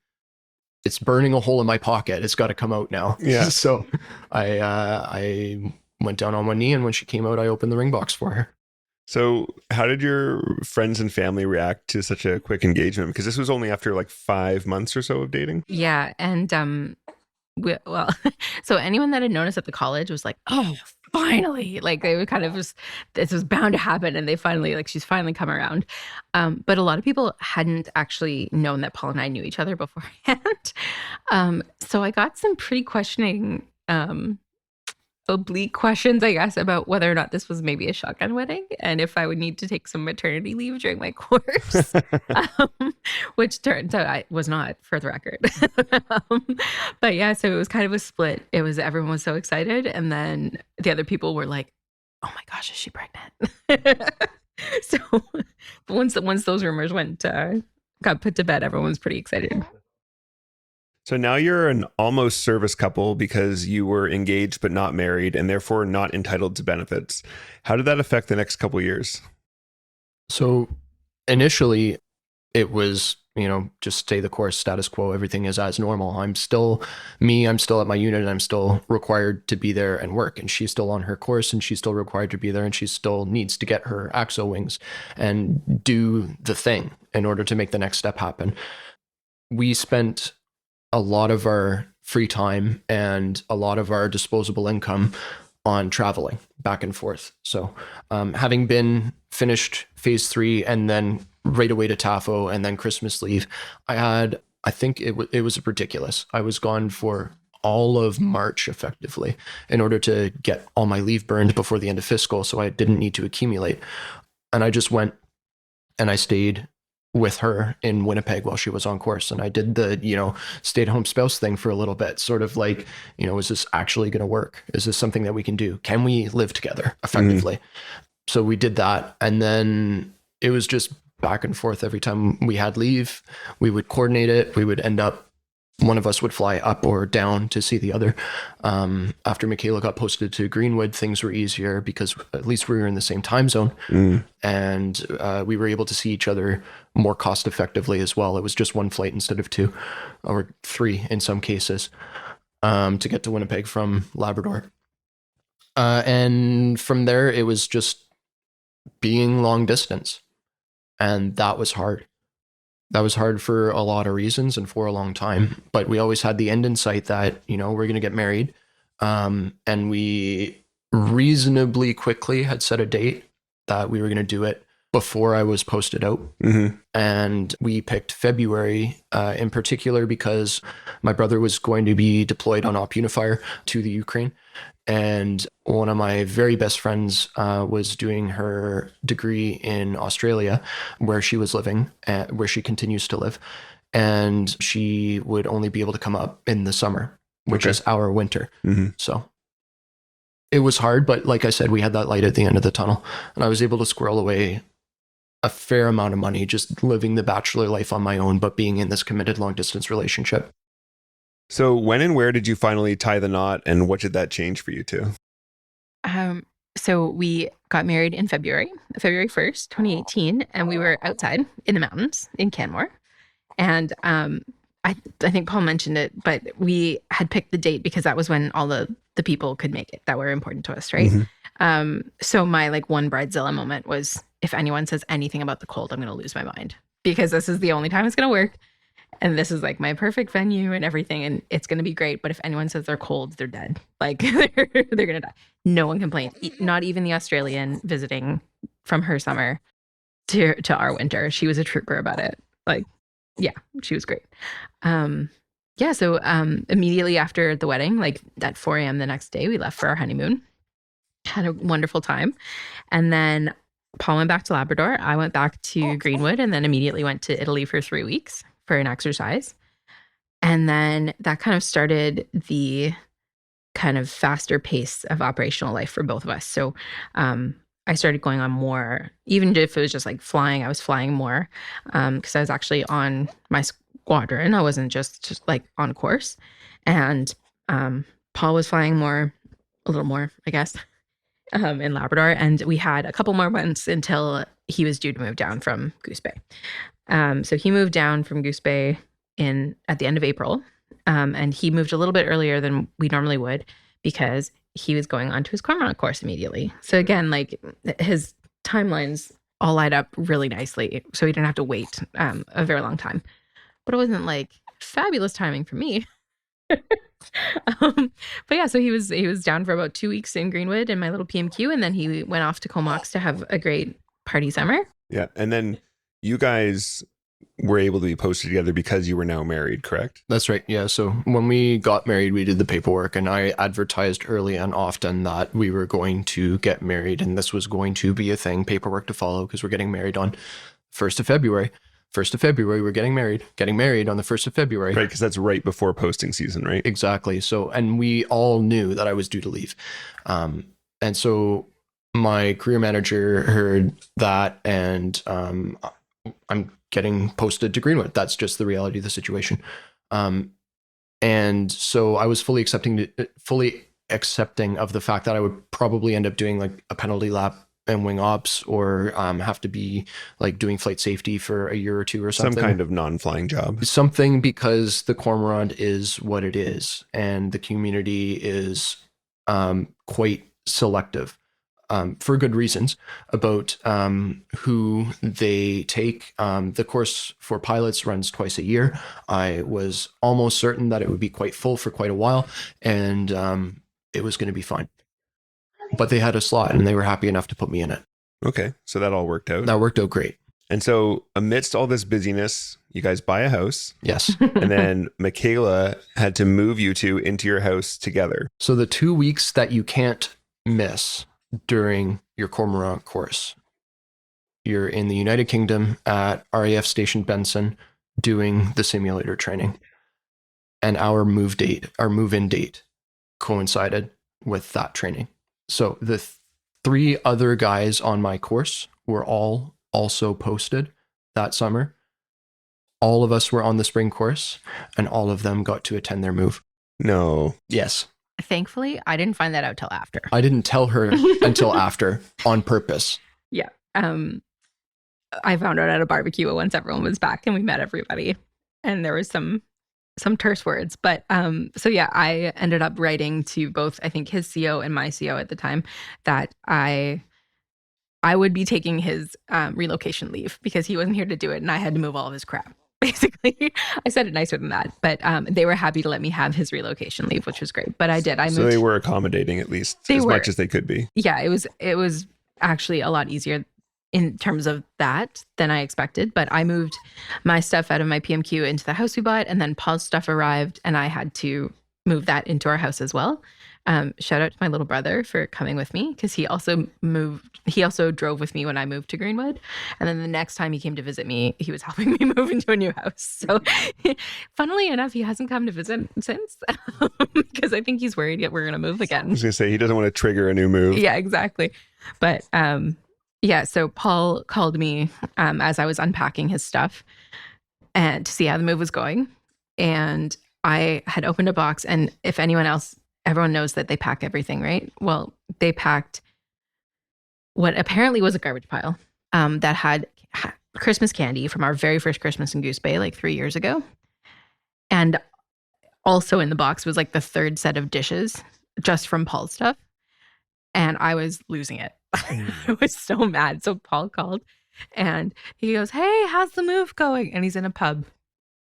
it's burning a hole in my pocket. It's got to come out now. Yeah. So I went down on one knee, and when she came out, I opened the ring box for her. So how did your friends and family react to such a quick engagement? Because this was only after like 5 months or so of dating. Yeah. And so anyone that had known us at the college was like, oh, finally, like they were kind of just, this was bound to happen. And they finally, like, she's finally come around. But a lot of people hadn't actually known that Paul and I knew each other beforehand. So I got some pretty questioning, oblique questions, I guess, about whether or not this was maybe a shotgun wedding and if I would need to take some maternity leave during my course, which turns out I was not, for the record. But yeah, so it was kind of a split. Everyone was so excited. And then the other people were like, oh my gosh, is she pregnant? So once those rumors got put to bed, everyone was pretty excited. So now you're an almost service couple because you were engaged but not married and therefore not entitled to benefits. How did that affect the next couple of years? So initially it was, just stay the course, status quo, everything is as normal. I'm still at my unit and I'm still required to be there and work. And she's still on her course and she's still required to be there and she still needs to get her ACSO wings and do the thing in order to make the next step happen. We spent a lot of our free time and a lot of our disposable income on traveling back and forth. So having been finished phase 3 and then right away to TAFO and then Christmas leave, I think it was ridiculous. I was gone for all of March effectively in order to get all my leave burned before the end of fiscal. So I didn't need to accumulate. And I just went and I stayed with her in Winnipeg while she was on course. And I did the, stay-at-home spouse thing for a little bit, sort of like, is this actually going to work? Is this something that we can do? Can we live together effectively? So we did that. And then it was just back and forth every time we had leave. We would coordinate it. We would end up, one of us would fly up or down to see the other. After McKayla got posted to Greenwood, things were easier because at least we were in the same time zone. And we were able to see each other more cost effectively as well. It was just one flight instead of 2 or 3 in some cases to get to Winnipeg from Labrador. And from there, it was just being long distance. And that was hard. That was hard for a lot of reasons and for a long time. But we always had the end in sight that, we're going to get married. And we reasonably quickly had set a date that we were going to do it before I was posted out. Mm-hmm. And we picked February in particular because my brother was going to be deployed on Op Unifier to the Ukraine. And one of my very best friends was doing her degree in Australia, where she was living, where she continues to live. And she would only be able to come up in the summer, which is our winter. Mm-hmm. So it was hard, but like I said, we had that light at the end of the tunnel. And I was able to squirrel away a fair amount of money just living the bachelor life on my own, but being in this committed long distance relationship. So when and where did you finally tie the knot, and what did that change for you two? So we got married in February 1st, 2018, and we were outside in the mountains in Canmore. And I think Paul mentioned it, but we had picked the date because that was when all the people could make it that were important to us, right? Mm-hmm. So my like one bridezilla moment was, if anyone says anything about the cold, I'm going to lose my mind, because this is the only time it's going to work. And this is like my perfect venue and everything. And it's going to be great. But if anyone says they're cold, they're dead. Like they're going to die. No one complained. Not even the Australian visiting from her summer to our winter. She was a trooper about it. Like, yeah, she was great. So immediately after the wedding, like at 4 a.m. the next day, we left for our honeymoon. Had a wonderful time. And then Paul went back to Labrador. I went back to Greenwood, and then immediately went to Italy for 3 weeks for an exercise. And then that kind of started the kind of faster pace of operational life for both of us. So I started going on more, even if it was just like flying, I was flying more because I was actually on my squadron. I wasn't just like on course. And Paul was flying a little more, I guess, in Labrador. And we had a couple more months until he was due to move down from Goose Bay. So he moved down from Goose Bay at the end of April. And he moved a little bit earlier than we normally would because he was going on to his Cormorant course immediately. So again, like his timelines all light up really nicely. So he didn't have to wait a very long time. But it wasn't like fabulous timing for me. But yeah, so he was down for about 2 weeks in Greenwood in my little PMQ, and then he went off to Comox to have a great party summer. Yeah, and then you guys were able to be posted together because you were now married, correct? That's right. Yeah. So when we got married, we did the paperwork, and I advertised early and often that we were going to get married, and this was going to be a thing, paperwork to follow, because we're getting married on 1st of February. 1st of February, we're getting married on the 1st of February. Right, because that's right before posting season, right? Exactly. So, and we all knew that I was due to leave. And so my career manager heard that, and I'm getting posted to Greenwood. That's just the reality of the situation. And so I was fully accepting of the fact that I would probably end up doing like a penalty lap and wing ops, or have to be like doing flight safety for a year or two or something. Some kind of non-flying job. Something, because the Cormorant is what it is, and the community is quite selective for good reasons about who they take. The course for pilots runs twice a year. I was almost certain that it would be quite full for quite a while, and it was going to be fine. But they had a slot, and they were happy enough to put me in it. Okay, so that all worked out. That worked out great. And so amidst all this busyness, you guys buy a house. Yes. And then McKayla had to move you two into your house together. So the 2 weeks that you can't miss during your Cormorant course, you're in the United Kingdom at RAF Station Benson doing the simulator training. And our move-in date coincided with that training. So the 3 other guys on my course were all also posted that summer. All of us were on the spring course, and all of them got to attend their move. No. Yes. Thankfully, I didn't find that out till after. I didn't tell her until after, on purpose. Yeah. I found out at a barbecue once everyone was back and we met everybody, and there was some terse words, but so yeah, I ended up writing to both, I think, his CO and my CO at the time, that I would be taking his relocation leave because he wasn't here to do it, and I had to move all of his crap. Basically, I said it nicer than that, but they were happy to let me have his relocation leave, which was great. But I did. So they were accommodating, at least as much as they could be. Yeah, it was actually a lot easier in terms of that than I expected. But I moved my stuff out of my PMQ into the house we bought, and then Paul's stuff arrived, and I had to move that into our house as well. Shout out to my little brother for coming with me, because he also drove with me when I moved to Greenwood. And then the next time he came to visit me, he was helping me move into a new house. So funnily enough, he hasn't come to visit since, because I think he's worried that we're going to move again. I was going to say, he doesn't want to trigger a new move. Yeah, exactly. But yeah, so Paul called me as I was unpacking his stuff and to see how the move was going. And I had opened a box, and if everyone knows that they pack everything, right? Well, they packed what apparently was a garbage pile that had Christmas candy from our very first Christmas in Goose Bay, like 3 years ago. And also in the box was like the third set of dishes just from Paul's stuff. And I was losing it. I was so mad. So Paul called and he goes, "Hey, how's the move going?" And he's in a pub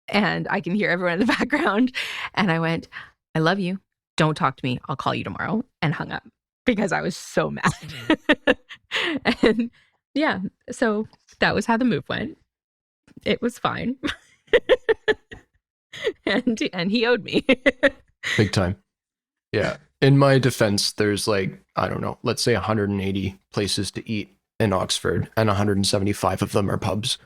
and I can hear everyone in the background. And I went, "I love you. Don't talk to me. I'll call you tomorrow," and hung up because I was so mad. And yeah, so that was how the move went. It was fine. and he owed me. Big time. Yeah. In my defense, there's like, I don't know, let's say 180 places to eat in Oxford, and 175 of them are pubs.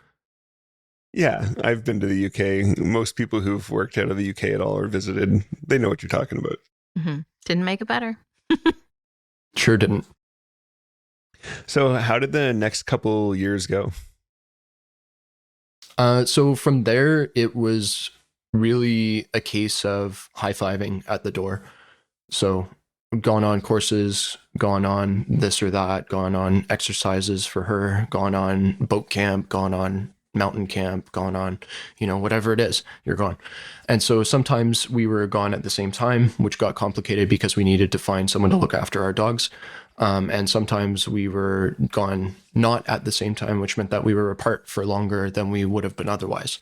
Yeah, I've been to the UK. Most people who've worked out of the UK at all or visited, they know what you're talking about. Mm-hmm. Didn't make it better. Sure didn't. So how did the next couple years go? So from there, it was really a case of high-fiving at the door. So gone on courses, gone on this or that, gone on exercises for her, gone on boat camp, gone on mountain camp, gone on, whatever it is, you're gone. And so sometimes we were gone at the same time, which got complicated because we needed to find someone to look after our dogs. And sometimes we were gone not at the same time, which meant that we were apart for longer than we would have been otherwise.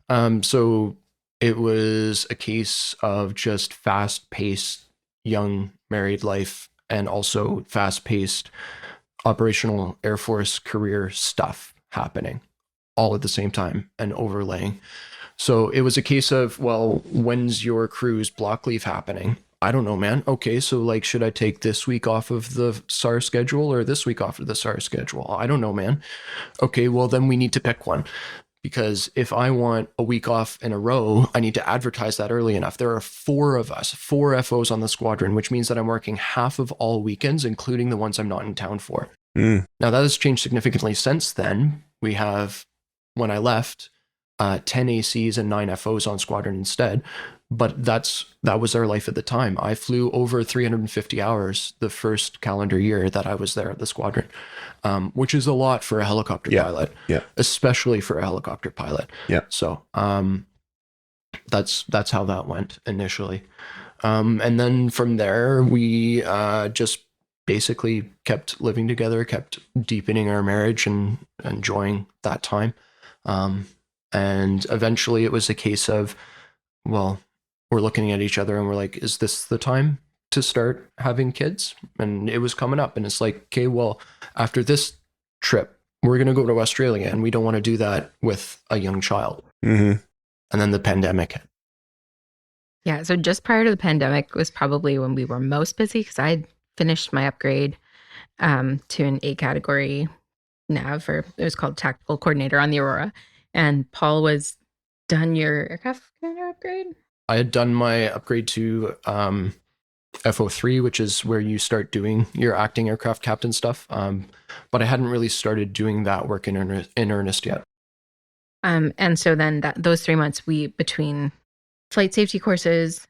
So it was a case of just fast-paced young married life, and also fast-paced operational Air Force career stuff happening all at the same time and overlaying. So it was a case of, well, when's your cruise block leave happening? I don't know, man. Okay, so like, should I take this week off of the SAR schedule or this week off of the SAR schedule? I don't know, man. Okay, well, then we need to pick one. Because if I want a week off in a row, I need to advertise that early enough. There are 4 of us, 4 FOs on the squadron, which means that I'm working half of all weekends, including the ones I'm not in town for. Now, that has changed significantly since then. We have, when I left, 10 ACs and 9 FOs on squadron instead. But that was our life at the time. I flew over 350 hours the first calendar year that I was there at the squadron, which is a lot for a helicopter pilot, especially for a helicopter pilot. Yeah. So that's how that went initially. And then from there, we just basically kept living together, kept deepening our marriage and enjoying that time. And eventually it was a case of, well, we're looking at each other and we're like, is this the time to start having kids? And it was coming up, and it's like, okay, well, after this trip, we're going to go to Australia, and we don't want to do that with a young child. Mm-hmm. And then the pandemic hit. Yeah. So just prior to the pandemic was probably when we were most busy, because I had finished my upgrade to an A category nav, or it was called tactical coordinator on the Aurora. And Paul was done your aircraft commander upgrade? I had done my upgrade to FO3, which is where you start doing your acting aircraft captain stuff. But I hadn't really started doing that work in earnest yet. And so then those 3 months, between flight safety courses,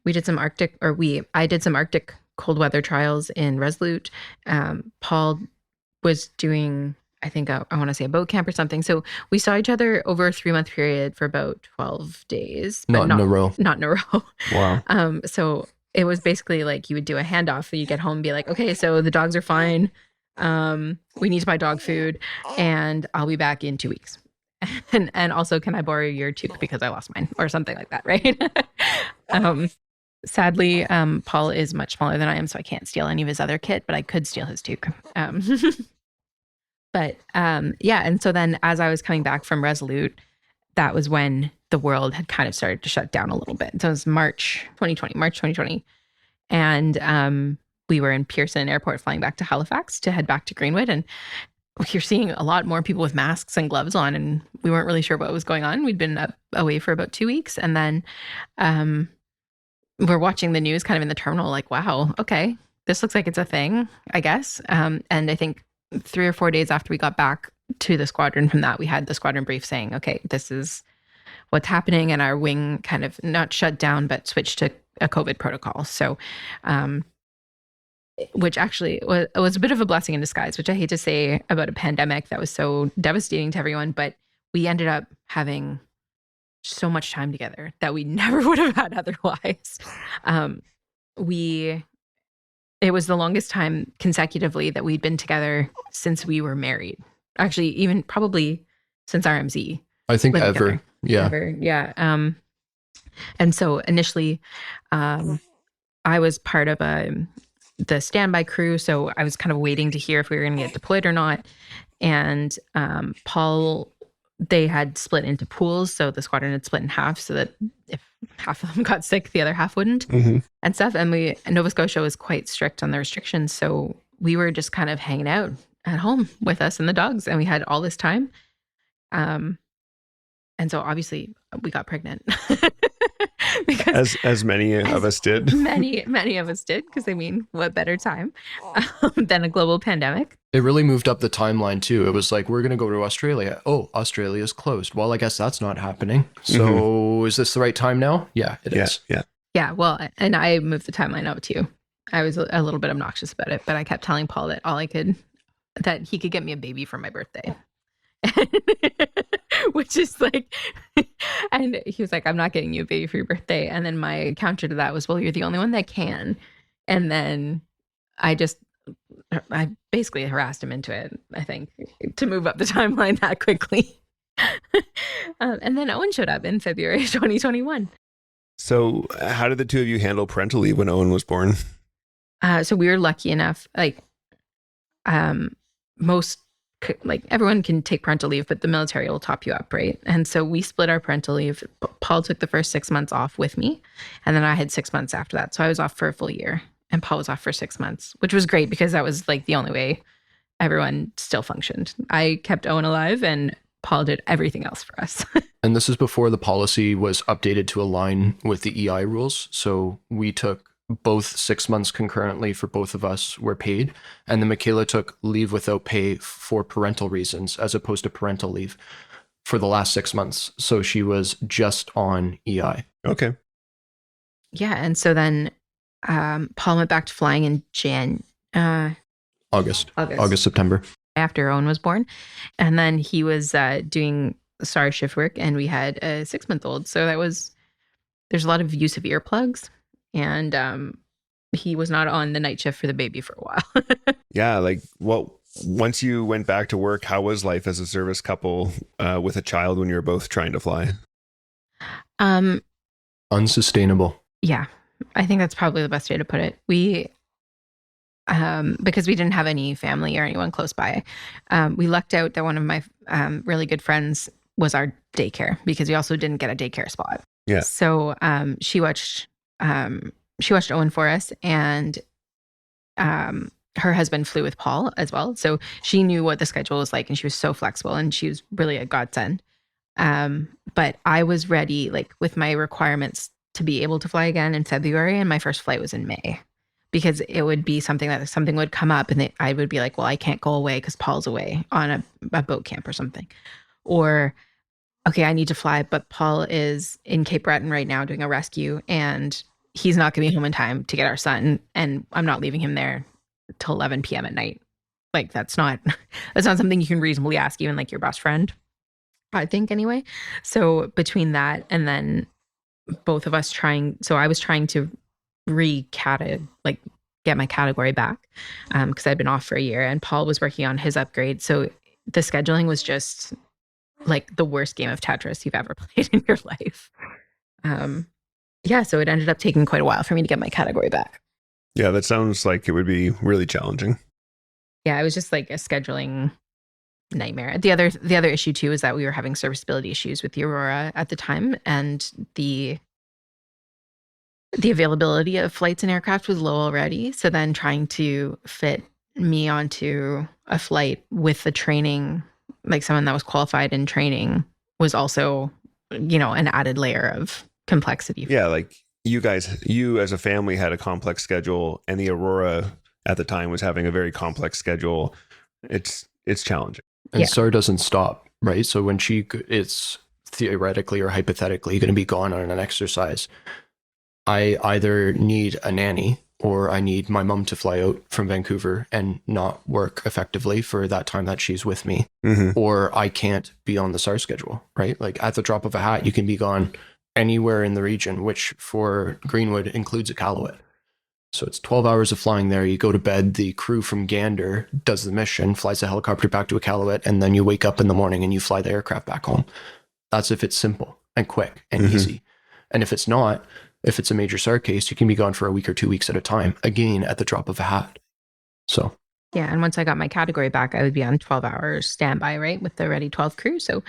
we did some I did some Arctic cold weather trials in Resolute. Paul was doing, I think, I want to say a boat camp or something. So we saw each other over a 3-month period for about 12 days. Not in a row. Not in a row. Wow. So it was basically like you would do a handoff. So you get home and be like, okay, so the dogs are fine. We need to buy dog food, and I'll be back in 2 weeks. And also, can I borrow your toque because I lost mine, or something like that, right? Sadly, Paul is much smaller than I am, so I can't steal any of his other kit, but I could steal his toque. But yeah, and so then as I was coming back from Resolute, that was when the world had kind of started to shut down a little bit. So it was March 2020. And we were in Pearson Airport flying back to Halifax to head back to Greenwood. And you're seeing a lot more people with masks and gloves on, and we weren't really sure what was going on. We'd been away for about 2 weeks. And then we're watching the news kind of in the terminal, like, wow, okay, this looks like it's a thing, I guess. And I think 3 or 4 days after we got back to the squadron from that, we had the squadron brief saying, okay, this is what's happening. And our wing kind of not shut down, but switched to a COVID protocol. So, which actually was a bit of a blessing in disguise, which I hate to say about a pandemic that was so devastating to everyone, but we ended up having so much time together that we never would have had otherwise. It was the longest time consecutively that we'd been together since we were married. Actually, even probably since RMZ. I think ever. Together. Yeah. Ever. Yeah. And so initially, I was part of the standby crew. So I was kind of waiting to hear if we were going to get deployed or not. And Paul, they had split into pools. So the squadron had split in half so that if half of them got sick, the other half wouldn't and stuff. And Nova Scotia was quite strict on the restrictions. So we were just kind of hanging out at home with us and the dogs. And we had all this time. And so obviously we got pregnant. Because as many of us did. Many of us did, because I mean, what better time than a global pandemic? It really moved up the timeline too. It was like, we're going to go to Australia. Oh, Australia's closed. Well, I guess that's not happening. So is this the right time now? Yeah, it is. Yeah. Well, and I moved the timeline up too. I was a little bit obnoxious about it, but I kept telling Paul that he could get me a baby for my birthday. Which is like, and he was like, I'm not getting you a baby for your birthday. And then my counter to that was, well, you're the only one that can. And then I basically harassed him into it, I think, to move up the timeline that quickly. And then Owen showed up in February 2021. So how did the two of you handle parental leave when Owen was born? So we were lucky enough, everyone can take parental leave, but the military will top you up, right? And so we split our parental leave. Paul took the first 6 months off with me, and then I had 6 months after that. So I was off for a full year, and Paul was off for 6 months, which was great because that was like the only way everyone still functioned. I kept Owen alive, and Paul did everything else for us. And this is before the policy was updated to align with the EI rules. So we took both 6 months concurrently for both of us were paid. And then McKayla took leave without pay for parental reasons as opposed to parental leave for the last 6 months. So she was just on EI. Okay. Yeah. And so then Paul went back to flying in August, September. After Owen was born. And then he was doing SAR shift work, and we had a 6-month-old. So there's a lot of use of earplugs. And he was not on the night shift for the baby for a while. Yeah, once you went back to work, how was life as a service couple with a child when you were both trying to fly? Unsustainable. Yeah, I think that's probably the best way to put it. We, because we didn't have any family or anyone close by, we lucked out that one of my really good friends was our daycare, because we also didn't get a daycare spot. Yeah. So she watched Owen for us, and her husband flew with Paul as well. So she knew what the schedule was like, and she was so flexible, and she was really a godsend. But I was ready, with my requirements to be able to fly again in February, and my first flight was in May, because it would be something would come up, and I would be like, well, I can't go away because Paul's away on a boat camp or something. Or, okay, I need to fly, but Paul is in Cape Breton right now doing a rescue, and he's not going to be home in time to get our son, and I'm not leaving him there till 11 p.m. at night. That's not something you can reasonably ask even your best friend, I think, anyway. So between that and then both of us I was trying to get my category back because I'd been off for a year, and Paul was working on his upgrade. So the scheduling was just the worst game of Tetris you've ever played in your life. So it ended up taking quite a while for me to get my category back. Yeah, that sounds like it would be really challenging. Yeah, it was just a scheduling nightmare. The other issue too is that we were having serviceability issues with the Aurora at the time, and the availability of flights and aircraft was low already. So then trying to fit me onto a flight with the training, like someone that was qualified in training, was also, an added layer of complexity. Yeah, like you as a family had a complex schedule, and the Aurora at the time was having a very complex schedule. It's challenging. And SAR doesn't stop, right? So when it's theoretically or hypothetically going to be gone on an exercise, I either need a nanny or I need my mom to fly out from Vancouver and not work effectively for that time that she's with me. Mm-hmm. Or I can't be on the SAR schedule, right? Like at the drop of a hat, you can be gone anywhere in the region, which for Greenwood includes Iqaluit. So it's 12 hours of flying there. You go to bed, the crew from Gander does the mission, flies the helicopter back to Iqaluit, and then you wake up in the morning and you fly the aircraft back home. That's if it's simple and quick and easy. And if it's not, if it's a major SAR case, you can be gone for a week or 2 weeks at a time, again, at the drop of a hat. So. Yeah. And once I got my category back, I would be on 12 hours standby, right, with the Ready 12 crew. So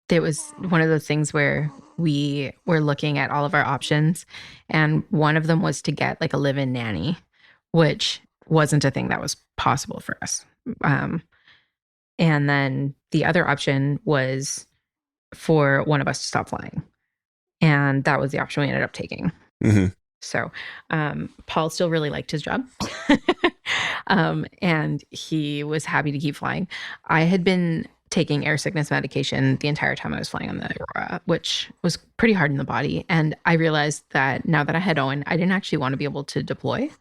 it was one of those things where we were looking at all of our options. And one of them was to get like a live-in nanny, which wasn't a thing that was possible for us. And then the other option was for one of us to stop flying. And that was the option we ended up taking. Mm-hmm. So Paul still really liked his job. And he was happy to keep flying. I had been taking air sickness medication the entire time I was flying on the Aurora, which was pretty hard in the body. And I realized that now that I had Owen, I didn't actually want to be able to deploy.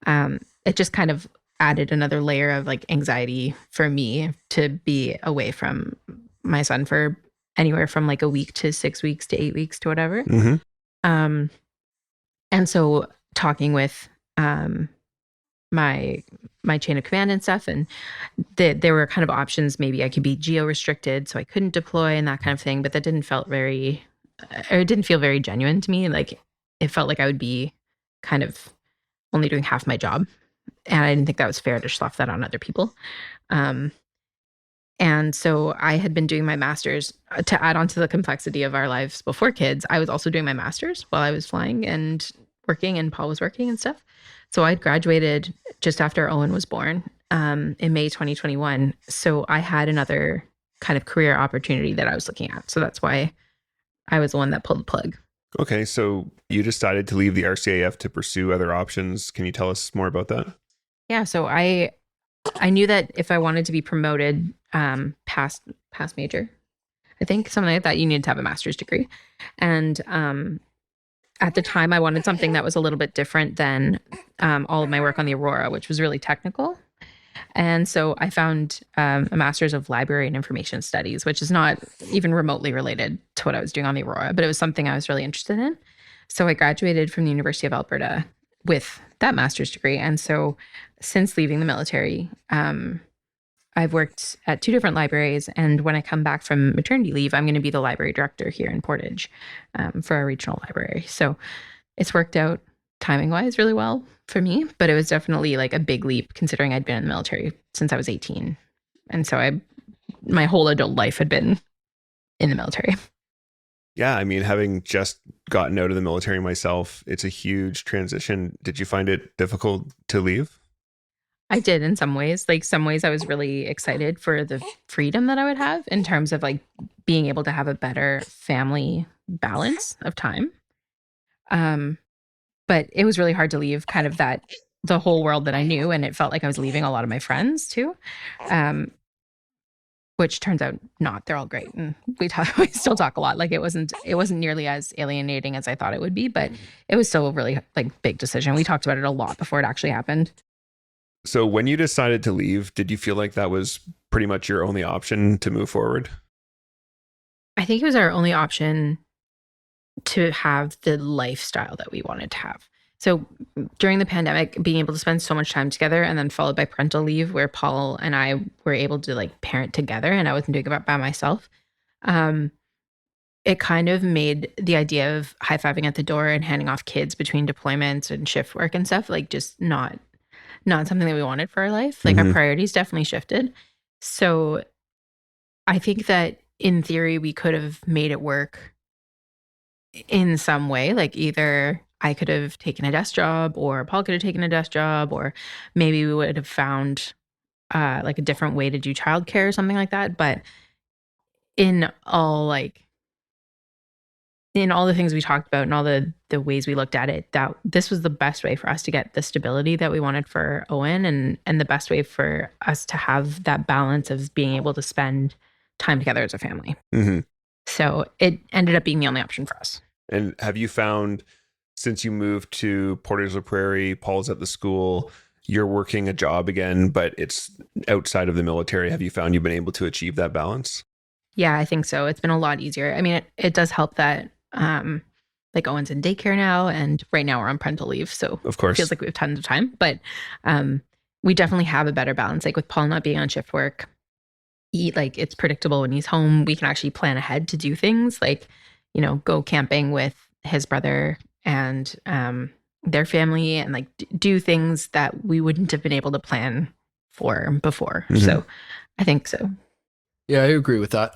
It just kind of added another layer of like anxiety for me to be away from my son for anywhere from like a week to 6 weeks to 8 weeks to whatever. Mm-hmm. And so talking with my chain of command and stuff, and there were kind of options. Maybe I could be geo restricted, so I couldn't deploy and that kind of thing. But that didn't feel very genuine to me. Like it felt like I would be kind of only doing half my job, and I didn't think that was fair to slough that on other people. And so I had been doing my master's to add on to the complexity of our lives before kids. I was also doing my master's while I was flying and working, and Paul was working and stuff. So I graduated just after Owen was born in May 2021. So I had another kind of career opportunity that I was looking at. So that's why I was the one that pulled the plug. Okay, so you decided to leave the RCAF to pursue other options. Can you tell us more about that? Yeah, so I knew that if I wanted to be promoted past major, I think something like that, you needed to have a master's degree. And at the time, I wanted something that was a little bit different than all of my work on the Aurora, which was really technical. And so I found a master's of library and information studies, which is not even remotely related to what I was doing on the Aurora, but it was something I was really interested in. So I graduated from the University of Alberta with that master's degree. And so since leaving the military, I've worked at 2 different libraries. And when I come back from maternity leave, I'm going to be the library director here in Portage for our regional library. So it's worked out timing wise really well for me, but it was definitely like a big leap considering I'd been in the military since I was 18. And so my whole adult life had been in the military. Yeah, I mean, having just gotten out of the military myself, it's a huge transition. Did you find it difficult to leave? I did in some ways. Like some ways I was really excited for the freedom that I would have in terms of like being able to have a better family balance of time. But it was really hard to leave kind of the whole world that I knew. And it felt like I was leaving a lot of my friends too. Which turns out not. They're all great. And we still talk a lot. Like it wasn't nearly as alienating as I thought it would be, but it was still a really like big decision. We talked about it a lot before it actually happened. So when you decided to leave, did you feel like that was pretty much your only option to move forward? I think it was our only option to have the lifestyle that we wanted to have. So during the pandemic, being able to spend so much time together and then followed by parental leave where Paul and I were able to like parent together and I wasn't doing it by myself. It kind of made the idea of high-fiving at the door and handing off kids between deployments and shift work and stuff like just not something that we wanted for our life. Like our priorities definitely shifted. So I think that in theory, we could have made it work in some way. Like either I could have taken a desk job or Paul could have taken a desk job, or maybe we would have found like a different way to do childcare or something like that. But in all in all the things we talked about and all the ways we looked at it, that this was the best way for us to get the stability that we wanted for Owen, and the best way for us to have that balance of being able to spend time together as a family. Mm-hmm. So it ended up being the only option for us. And have you found, since you moved to Portage la Prairie, Paul's at the school, you're working a job again, but it's outside of the military, have you found you've been able to achieve that balance? Yeah, I think so. It's been a lot easier. I mean, it does help that like Owen's in daycare now, and right now we're on parental leave, so Of course. it feels like we have tons of time. But we definitely have a better balance. Like with Paul not being on shift work, like it's predictable when he's home. We can actually plan ahead to do things like, go camping with his brother and their family, and like do things that we wouldn't have been able to plan for before. Mm-hmm. So I think so. Yeah, I agree with that.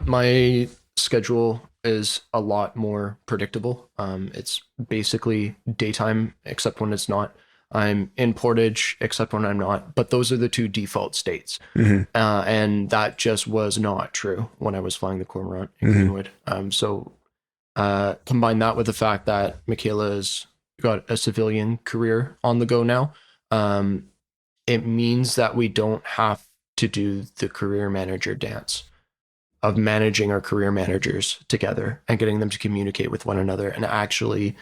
My schedule is a lot more predictable. It's basically daytime, except when it's not. I'm in Portage, except when I'm not. But those are the two default states. Mm-hmm. And that just was not true when I was flying the Cormorant in Greenwood. So combine that with the fact that McKayla's got a civilian career on the go now. It means that we don't have to do the career manager dance of managing our career managers together and getting them to communicate with one another and actually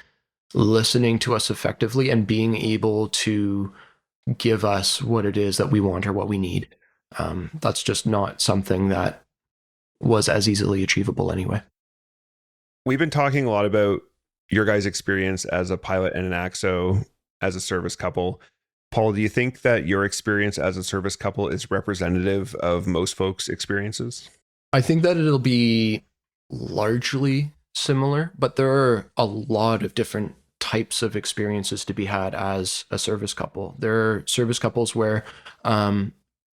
listening to us effectively and being able to give us what it is that we want or what we need. That's just not something that was as easily achievable anyway. We've been talking a lot about your guys' experience as a pilot and an ACSO as a service couple. Paul, do you think that your experience as a service couple is representative of most folks' experiences? I think that it'll be largely similar, but there are a lot of different types of experiences to be had as a service couple. There are service couples where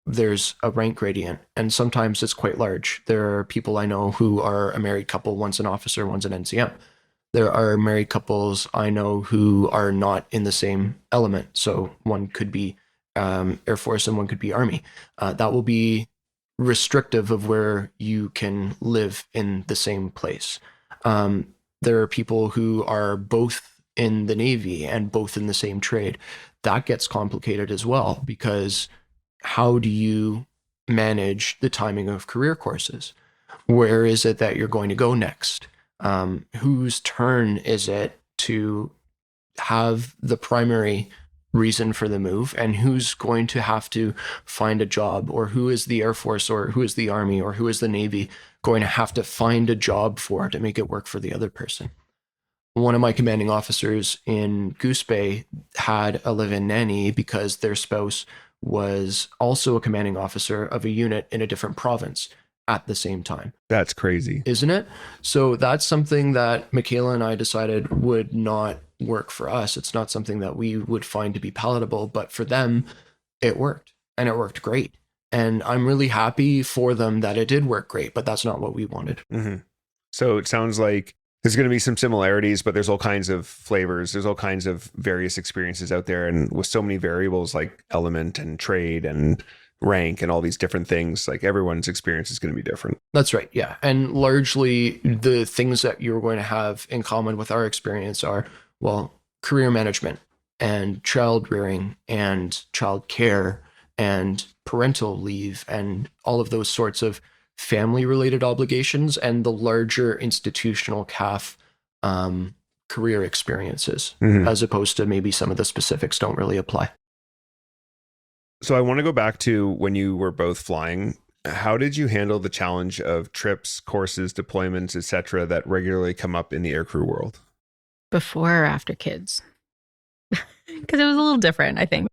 there's a rank gradient, and sometimes it's quite large. There are people I know who are a married couple, one's an officer, one's an NCM. There are married couples I know who are not in the same element. So one could be Air Force and one could be Army. That will be restrictive of where you can live in the same place. There are people who are both in the Navy and both in the same trade. That gets complicated as well, because how do you manage the timing of career courses? Where is it that you're going to go next? Whose turn is it to have the primary reason for the move, and who's going to have to find a job, or who is the Air Force or who is the Army or who is the Navy going to have to find a job for to make it work for the other person? One of my commanding officers in Goose Bay had a live-in nanny because their spouse was also a commanding officer of a unit in a different province at the same time. That's crazy. Isn't it? So that's something that McKayla and I decided would not work for us. It's not something that we would find to be palatable, but for them, it worked, and it worked great. And I'm really happy for them that it did work great, but that's not what we wanted. Mm-hmm. So it sounds like there's going to be some similarities, but there's all kinds of flavors. There's all kinds of various experiences out there. And with so many variables like element and trade and rank and all these different things, like everyone's experience is going to be different. That's right. Yeah. And largely the things that you're going to have in common with our experience are, well, career management and child rearing and child care and parental leave and all of those sorts of family related obligations, and the larger institutional CAF career experiences, as opposed to maybe some of the specifics don't really apply. So I want to go back to when you were both flying. How did you handle the challenge of trips, courses, deployments, etc., that regularly come up in the aircrew world? Before or after kids? Because it was a little different, I think.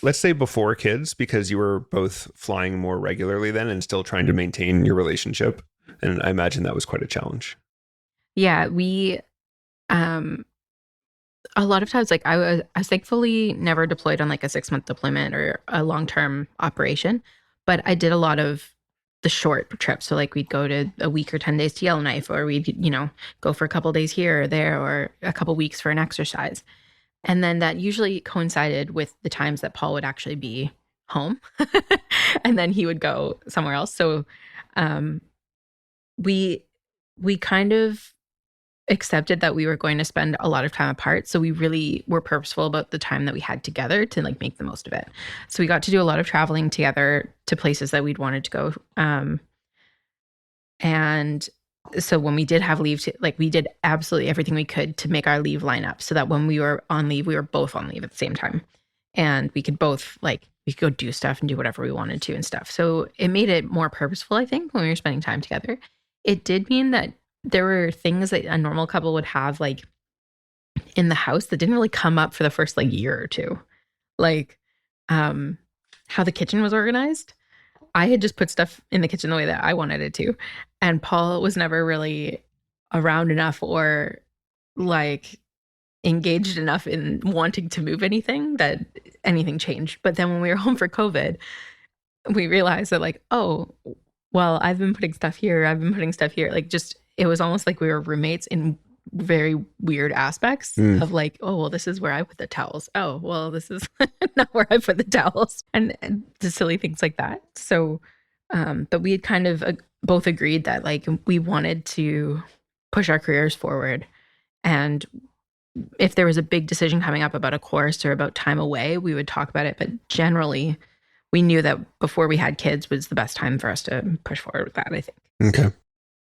Let's say before kids, because you were both flying more regularly then and still trying to maintain your relationship. And I imagine that was quite a challenge. Yeah, we, a lot of times, like I was thankfully never deployed on like a 6-month deployment or a long-term operation, But I did a lot of the short trips. So like we'd go to a week or 10 days to Yellowknife, or we'd, go for a couple days here or there, or a couple weeks for an exercise. And then that usually coincided with the times that Paul would actually be home and then he would go somewhere else. So we kind of accepted that we were going to spend a lot of time apart. So we really were purposeful about the time that we had together to like make the most of it. So we got to do a lot of traveling together to places that we'd wanted to go. And so when we did have leave, we did absolutely everything we could to make our leave line up so that when we were on leave, we were both on leave at the same time. And we could both we could go do stuff and do whatever we wanted to and stuff. So it made it more purposeful, I think, when we were spending time together. It did mean that there were things that a normal couple would have in the house that didn't really come up for the first year or two. How the kitchen was organized. I had just put stuff in the kitchen the way that I wanted it to. And Paul was never really around enough or engaged enough in wanting to move anything that anything changed. But then when we were home for COVID, we realized that oh, well, I've been putting stuff here. I've been putting stuff here. It was almost like we were roommates in very weird aspects of oh, well, this is where I put the towels. Oh, well, this is not where I put the towels, and the silly things like that. So, but we had kind of both agreed that we wanted to push our careers forward. And if there was a big decision coming up about a course or about time away, we would talk about it. But generally, we knew that before we had kids was the best time for us to push forward with that, I think. Okay.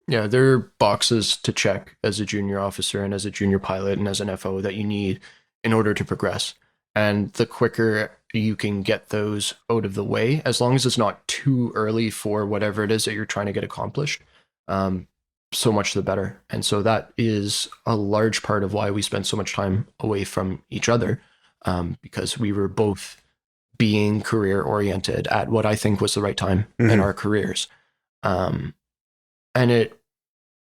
Yeah, there are boxes to check as a junior officer and as a junior pilot and as an FO that you need in order to progress. And the quicker you can get those out of the way, as long as it's not too early for whatever it is that you're trying to get accomplished, so much the better. And so that is a large part of why we spend so much time away from each other, because we were both being career oriented at what I think was the right time in our careers. And it,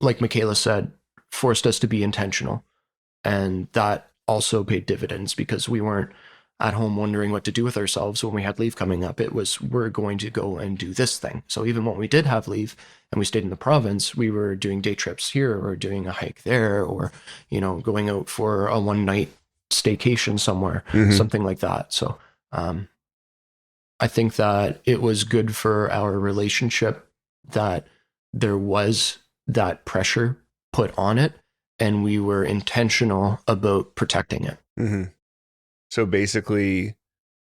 like McKayla said, forced us to be intentional. And that also paid dividends because we weren't at home wondering what to do with ourselves when we had leave coming up. It was, we're going to go and do this thing. So even when we did have leave and we stayed in the province, we were doing day trips here or doing a hike there or, going out for a one night staycation somewhere, something like that. So I think that it was good for our relationship that there was that pressure put on it and we were intentional about protecting it. So basically,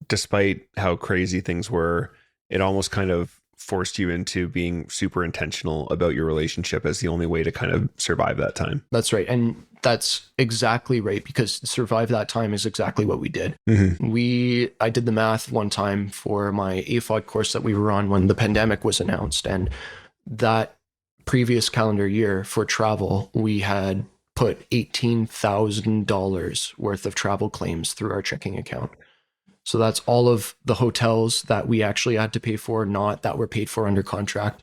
despite how crazy things were, it almost kind of forced you into being super intentional about your relationship as the only way to kind of survive that time. That's right. And that's exactly right, because survive that time is exactly what we did. I did the math one time for my AFOD course that we were on when the pandemic was announced. And that previous calendar year for travel, we had put $18,000 worth of travel claims through our checking account. So that's all of the hotels that we actually had to pay for, not that were paid for under contract.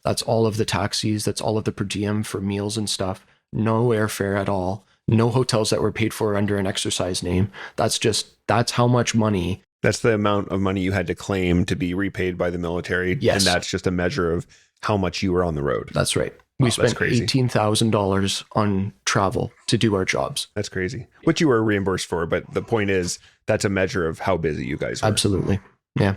That's all of the taxis. That's all of the per diem for meals and stuff. No airfare at all. No hotels that were paid for under an exercise name. That's how much money. That's the amount of money you had to claim to be repaid by the military. Yes. And that's just a measure of how much you were on the road. That's right. We spent $18,000 on travel to do our jobs. That's crazy. Which you were reimbursed for, but the point is that's a measure of how busy you guys were. Absolutely. Yeah.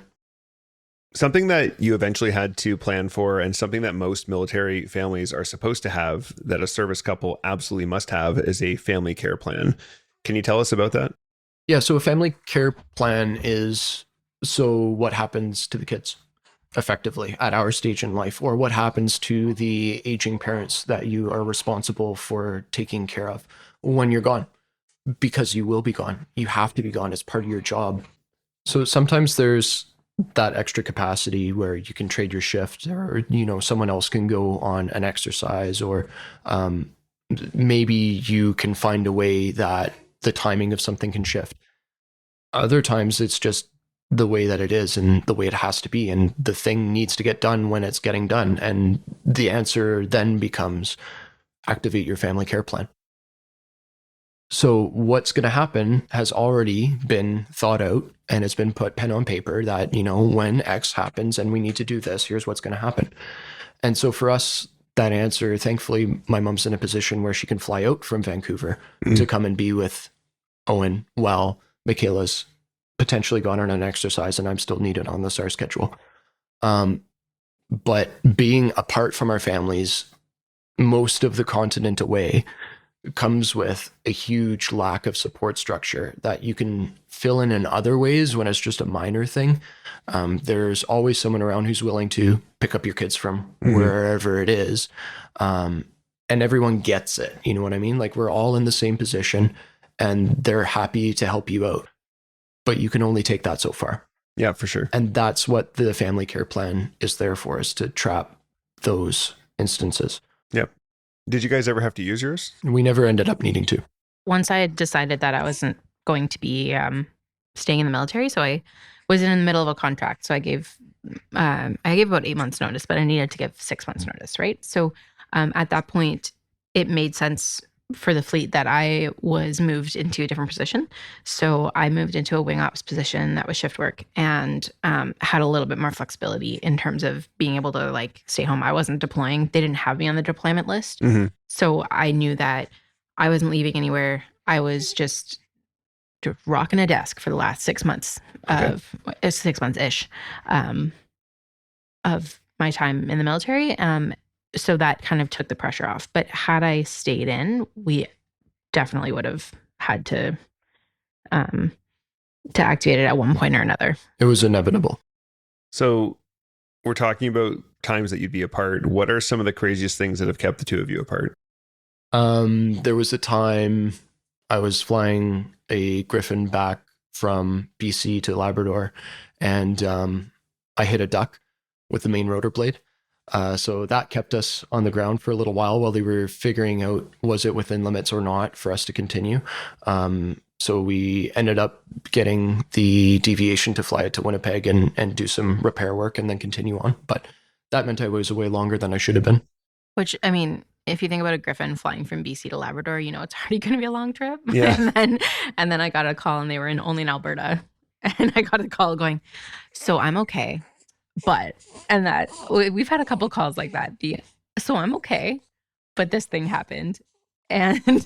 Something that you eventually had to plan for, and something that most military families are supposed to have, that a service couple absolutely must have, is a family care plan. Can you tell us about that? Yeah. So a family care plan is what happens to the kids effectively at our stage in life, or what happens to the aging parents that you are responsible for taking care of when you're gone, because you will be gone. You have to be gone as part of your job. So sometimes there's that extra capacity where you can trade your shift, or, someone else can go on an exercise, or maybe you can find a way that the timing of something can shift. Other times it's just the way that it is and the way it has to be, and the thing needs to get done when it's getting done. And the answer then becomes activate your family care plan. So what's going to happen has already been thought out, and it's been put pen on paper that, when X happens and we need to do this, here's what's going to happen. And so for us, that answer, thankfully, my mom's in a position where she can fly out from Vancouver to come and be with Owen while McKayla's potentially gone on an exercise and I'm still needed on the SAR schedule. But being apart from our families, most of the continent away, comes with a huge lack of support structure that you can fill in other ways when it's just a minor thing. There's always someone around who's willing to pick up your kids from wherever it is. And everyone gets it. You know what I mean? Like, we're all in the same position and they're happy to help you out. But you can only take that so far. Yeah, for sure. And that's what the family care plan is there for, is to trap those instances. Yep. Did you guys ever have to use yours? We never ended up needing to. Once I had decided that I wasn't going to be staying in the military, so I was in the middle of a contract. So I gave about 8 months notice, but I needed to give 6 months notice, right? So at that point, it made sense for the fleet that I was moved into a different position. So I moved into a wing ops position that was shift work and had a little bit more flexibility in terms of being able to like stay home. I wasn't deploying. They didn't have me on the deployment list. So I knew that I wasn't leaving anywhere. I was just rocking a desk for the last 6 months of 6 months-ish of my time in the military. So that kind of took the pressure off. But had I stayed in, we definitely would have had to activate it at one point or another. It was inevitable. So we're talking about times that you'd be apart. What are some of the craziest things that have kept the two of you apart? There was a time I was flying a Griffin back from BC to Labrador, and I hit a duck with the main rotor blade. So that kept us on the ground for a little while they were figuring out, was it within limits or not for us to continue. So we ended up getting the deviation to fly it to Winnipeg and do some repair work and then continue on. But that meant I was away longer than I should have been. Which, I mean, if you think about a Griffin flying from BC to Labrador, it's already going to be a long trip. Yeah. and then I got a call and they were only in Alberta. And I got a call going, so I'm okay. But, and that we've had a couple calls like that. So I'm okay, but this thing happened. And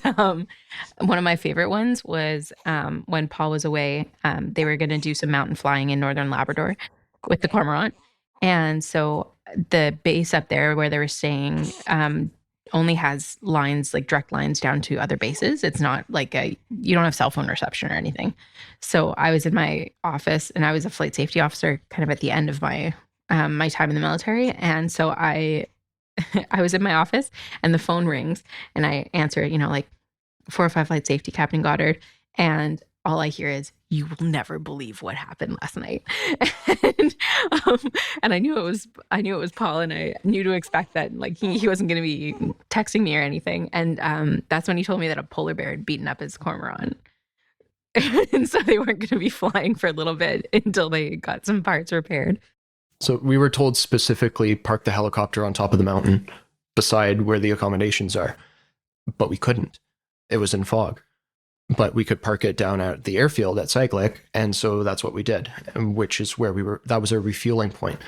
one of my favorite ones was when Paul was away, they were going to do some mountain flying in northern Labrador with the Cormorant. And so the base up there where they were staying only has lines, like direct lines down to other bases. It's not like you don't have cell phone reception or anything. So I was in my office and I was a flight safety officer kind of at the end of my my time in the military. And so I was in my office and the phone rings and I answer it, like 405 Flight Safety, Captain Goddard. And all I hear is, "You will never believe what happened last night." And I knew it was Paul, and I knew to expect that like he wasn't going to be texting me or anything. And that's when he told me that a polar bear had beaten up his Cormorant. And so they weren't going to be flying for a little bit until they got some parts repaired. So we were told specifically, park the helicopter on top of the mountain beside where the accommodations are, but we couldn't. It was in fog. But we could park it down at the airfield at Cyclic, and so that's what we did, which is where that was our refueling point.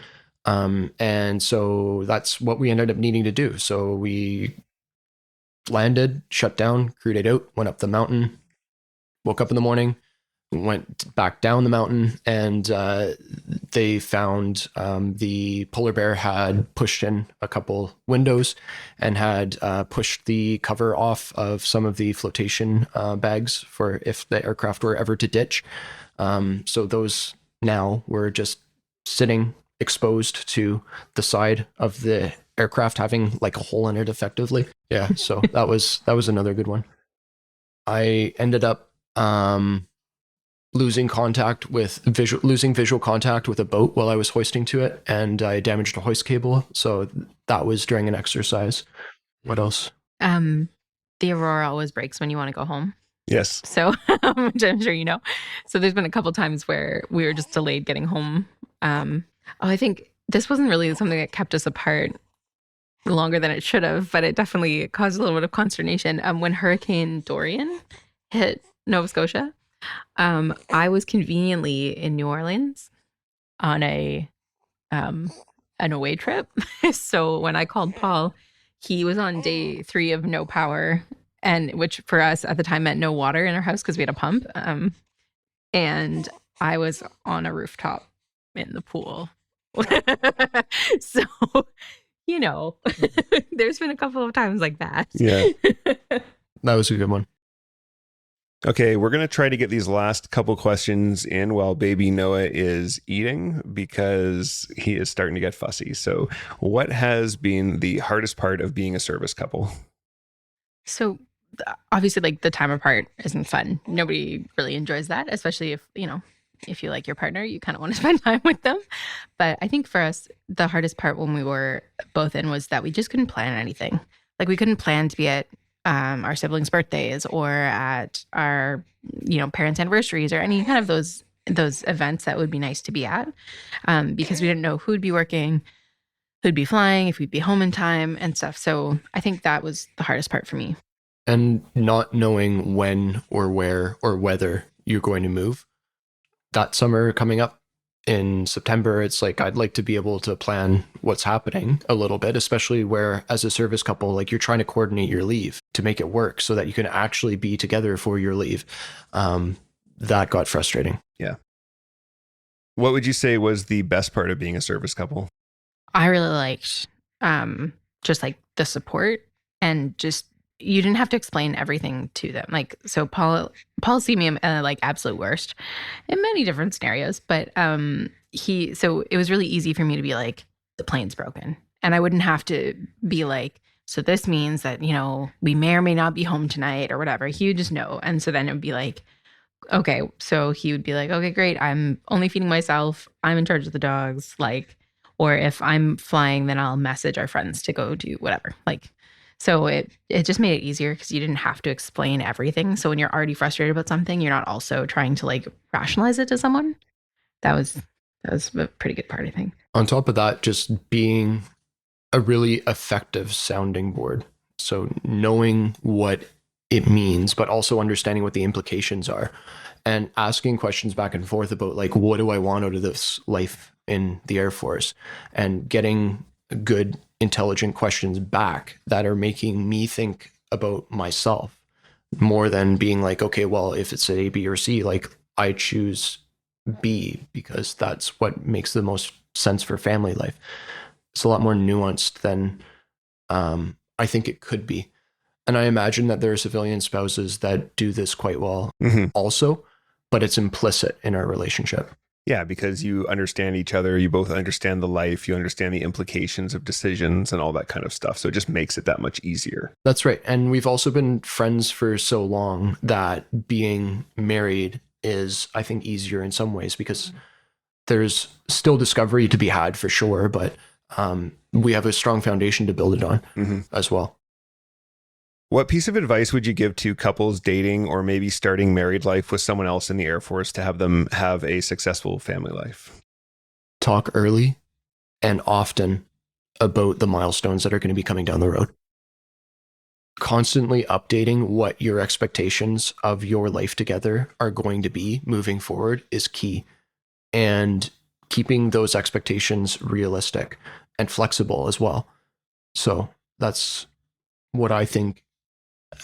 And so that's what we ended up needing to do. So we landed, shut down, crewed it out, went up the mountain, woke up in the morning, went back down the mountain, and they found the polar bear had pushed in a couple windows and had pushed the cover off of some of the flotation bags for if the aircraft were ever to ditch. So those now were just sitting exposed to the side of the aircraft, having like a hole in it effectively. Yeah, so that was another good one. I ended up losing visual contact with a boat while I was hoisting to it, and I damaged a hoist cable. So that was during an exercise. What else? The Aurora always breaks when you want to go home. Yes. So, which I'm sure you know. So there's been a couple times where we were just delayed getting home. I think this wasn't really something that kept us apart longer than it should have, but it definitely caused a little bit of consternation. When Hurricane Dorian hit Nova Scotia, I was conveniently in New Orleans on an away trip. So when I called Paul, he was on day 3 of no power, and which for us at the time meant no water in our house because we had a pump. And I was on a rooftop in the pool. So, there's been a couple of times like that. Yeah. That was a good one. Okay, we're going to try to get these last couple questions in while baby Noah is eating because he is starting to get fussy. So, what has been the hardest part of being a service couple? So, obviously, like the time apart isn't fun. Nobody really enjoys that, especially if you like your partner, you kind of want to spend time with them. But I think for us, the hardest part when we were both in was that we just couldn't plan anything. Like we couldn't plan to be at our siblings' birthdays or at our, parents' anniversaries or any kind of those events that would be nice to be at, because we didn't know who'd be working, who'd be flying, if we'd be home in time and stuff. So I think that was the hardest part for me. And not knowing when or where or whether you're going to move. That summer coming up in September, it's like I'd like to be able to plan what's happening a little bit, especially where as a service couple, like you're trying to coordinate your leave to make it work so that you can actually be together for your leave. That got frustrating. Yeah. What would you say was the best part of being a service couple? I really liked just like the support and just you didn't have to explain everything to them. Like, so Paul see me like absolute worst in many different scenarios, but so it was really easy for me to be like, the plane's broken. And I wouldn't have to be like, so this means that, we may or may not be home tonight or whatever. He would just know. And so then it would be like, okay, so he would be like, okay, great. I'm only feeding myself. I'm in charge of the dogs. Like, or if I'm flying, then I'll message our friends to go do whatever. Like, so it just made it easier because you didn't have to explain everything. So when you're already frustrated about something, you're not also trying to like rationalize it to someone. That was a pretty good part, I think. On top of that, just being a really effective sounding board. So knowing what it means, but also understanding what the implications are and asking questions back and forth about like, what do I want out of this life in the Air Force, and getting good, intelligent questions back that are making me think about myself more than being like, okay, well, if it's A, B, or C, like I choose B because that's what makes the most sense for family life. It's a lot more nuanced than I think it could be. And I imagine that there are civilian spouses that do this quite well also, but it's implicit in our relationship. Yeah, because you understand each other, you both understand the life, you understand the implications of decisions and all that kind of stuff. So it just makes it that much easier. That's right. And we've also been friends for so long that being married is, I think, easier in some ways because there's still discovery to be had for sure, but we have a strong foundation to build it on as well. What piece of advice would you give to couples dating or maybe starting married life with someone else in the Air Force to have them have a successful family life? Talk early and often about the milestones that are going to be coming down the road. Constantly updating what your expectations of your life together are going to be moving forward is key. And keeping those expectations realistic and flexible as well. So that's what I think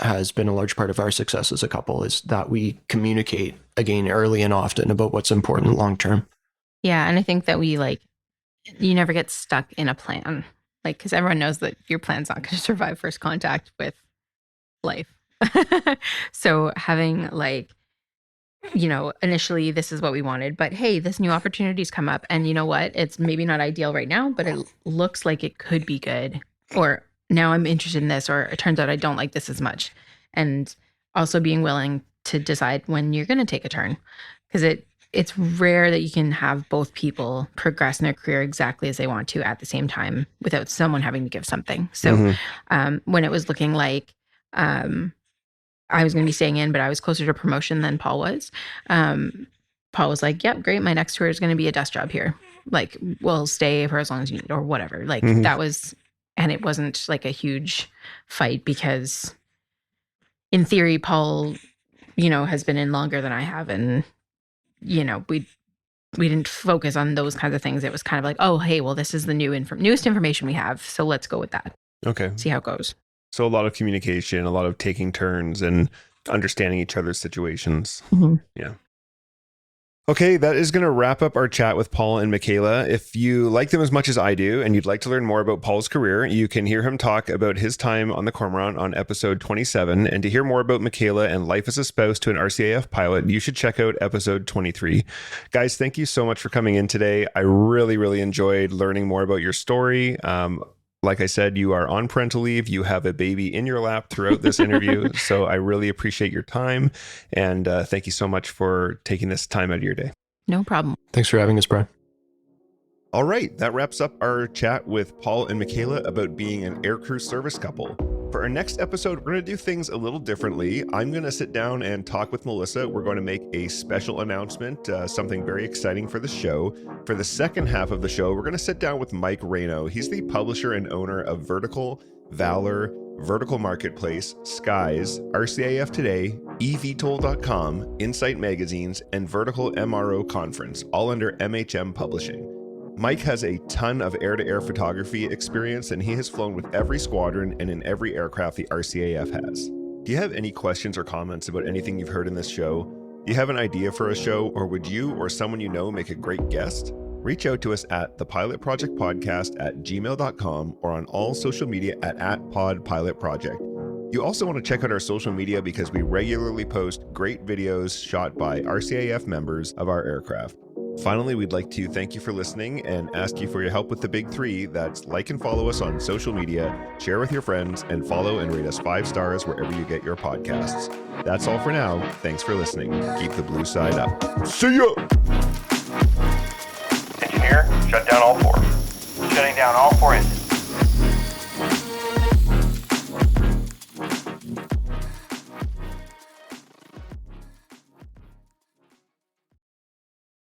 has been a large part of our success as a couple, is that we communicate again early and often about what's important long term. Yeah, and I think that you never get stuck in a plan, like because everyone knows that your plan's not going to survive first contact with life. So having like, initially this is what we wanted, but hey, this new opportunity's come up, and you know what? It's maybe not ideal right now, but it looks like it could be good, or now I'm interested in this, or it turns out I don't like this as much. And also being willing to decide when you're going to take a turn, because it's rare that you can have both people progress in their career exactly as they want to at the same time without someone having to give something. So when it was looking like I was going to be staying in, but I was closer to promotion than Paul was, Paul was like, yep, great. My next tour is going to be a desk job here. Like, we'll stay for as long as you need or whatever. Like that was... And it wasn't like a huge fight because in theory, Paul has been in longer than I have. And, we didn't focus on those kinds of things. It was kind of like, oh, hey, well, this is the newest information we have. So let's go with that. Okay. See how it goes. So a lot of communication, a lot of taking turns and understanding each other's situations. Mm-hmm. Yeah. Okay, that is going to wrap up our chat with Paul and McKayla. If you like them as much as I do and you'd like to learn more about Paul's career, you can hear him talk about his time on the Cormorant on episode 27. And to hear more about McKayla and life as a spouse to an RCAF pilot, you should check out episode 23. Guys, thank you so much for coming in today. I really, really enjoyed learning more about your story. Like I said, you are on parental leave. You have a baby in your lap throughout this interview. So I really appreciate your time. And thank you so much for taking this time out of your day. No problem. Thanks for having us, Brian. All right, that wraps up our chat with Paul and McKayla about being an aircrew service couple. For our next episode, we're going to do things a little differently. I'm going to sit down and talk with Melissa. We're going to make a special announcement, something very exciting for the show. For the second half of the show, we're going to sit down with Mike Reno. He's the publisher and owner of Vertical, Valor, Vertical Marketplace, Skies, RCAF Today, eVTOL.com, Insight Magazines, and Vertical MRO Conference, all under MHM Publishing. Mike has a ton of air-to-air photography experience, and he has flown with every squadron and in every aircraft the RCAF has. Do you have any questions or comments about anything you've heard in this show? Do you have an idea for a show, or would you or someone you know make a great guest? Reach out to us at thepilotprojectpodcast@gmail.com or on all social media at @podpilotproject. You also want to check out our social media because we regularly post great videos shot by RCAF members of our aircraft. Finally, we'd like to thank you for listening and ask you for your help with the big three. That's like and follow us on social media, share with your friends, and follow and rate us 5 stars wherever you get your podcasts. That's all for now. Thanks for listening. Keep the blue side up. See ya! Engineer, shut down all 4. Shutting down all 4 engines.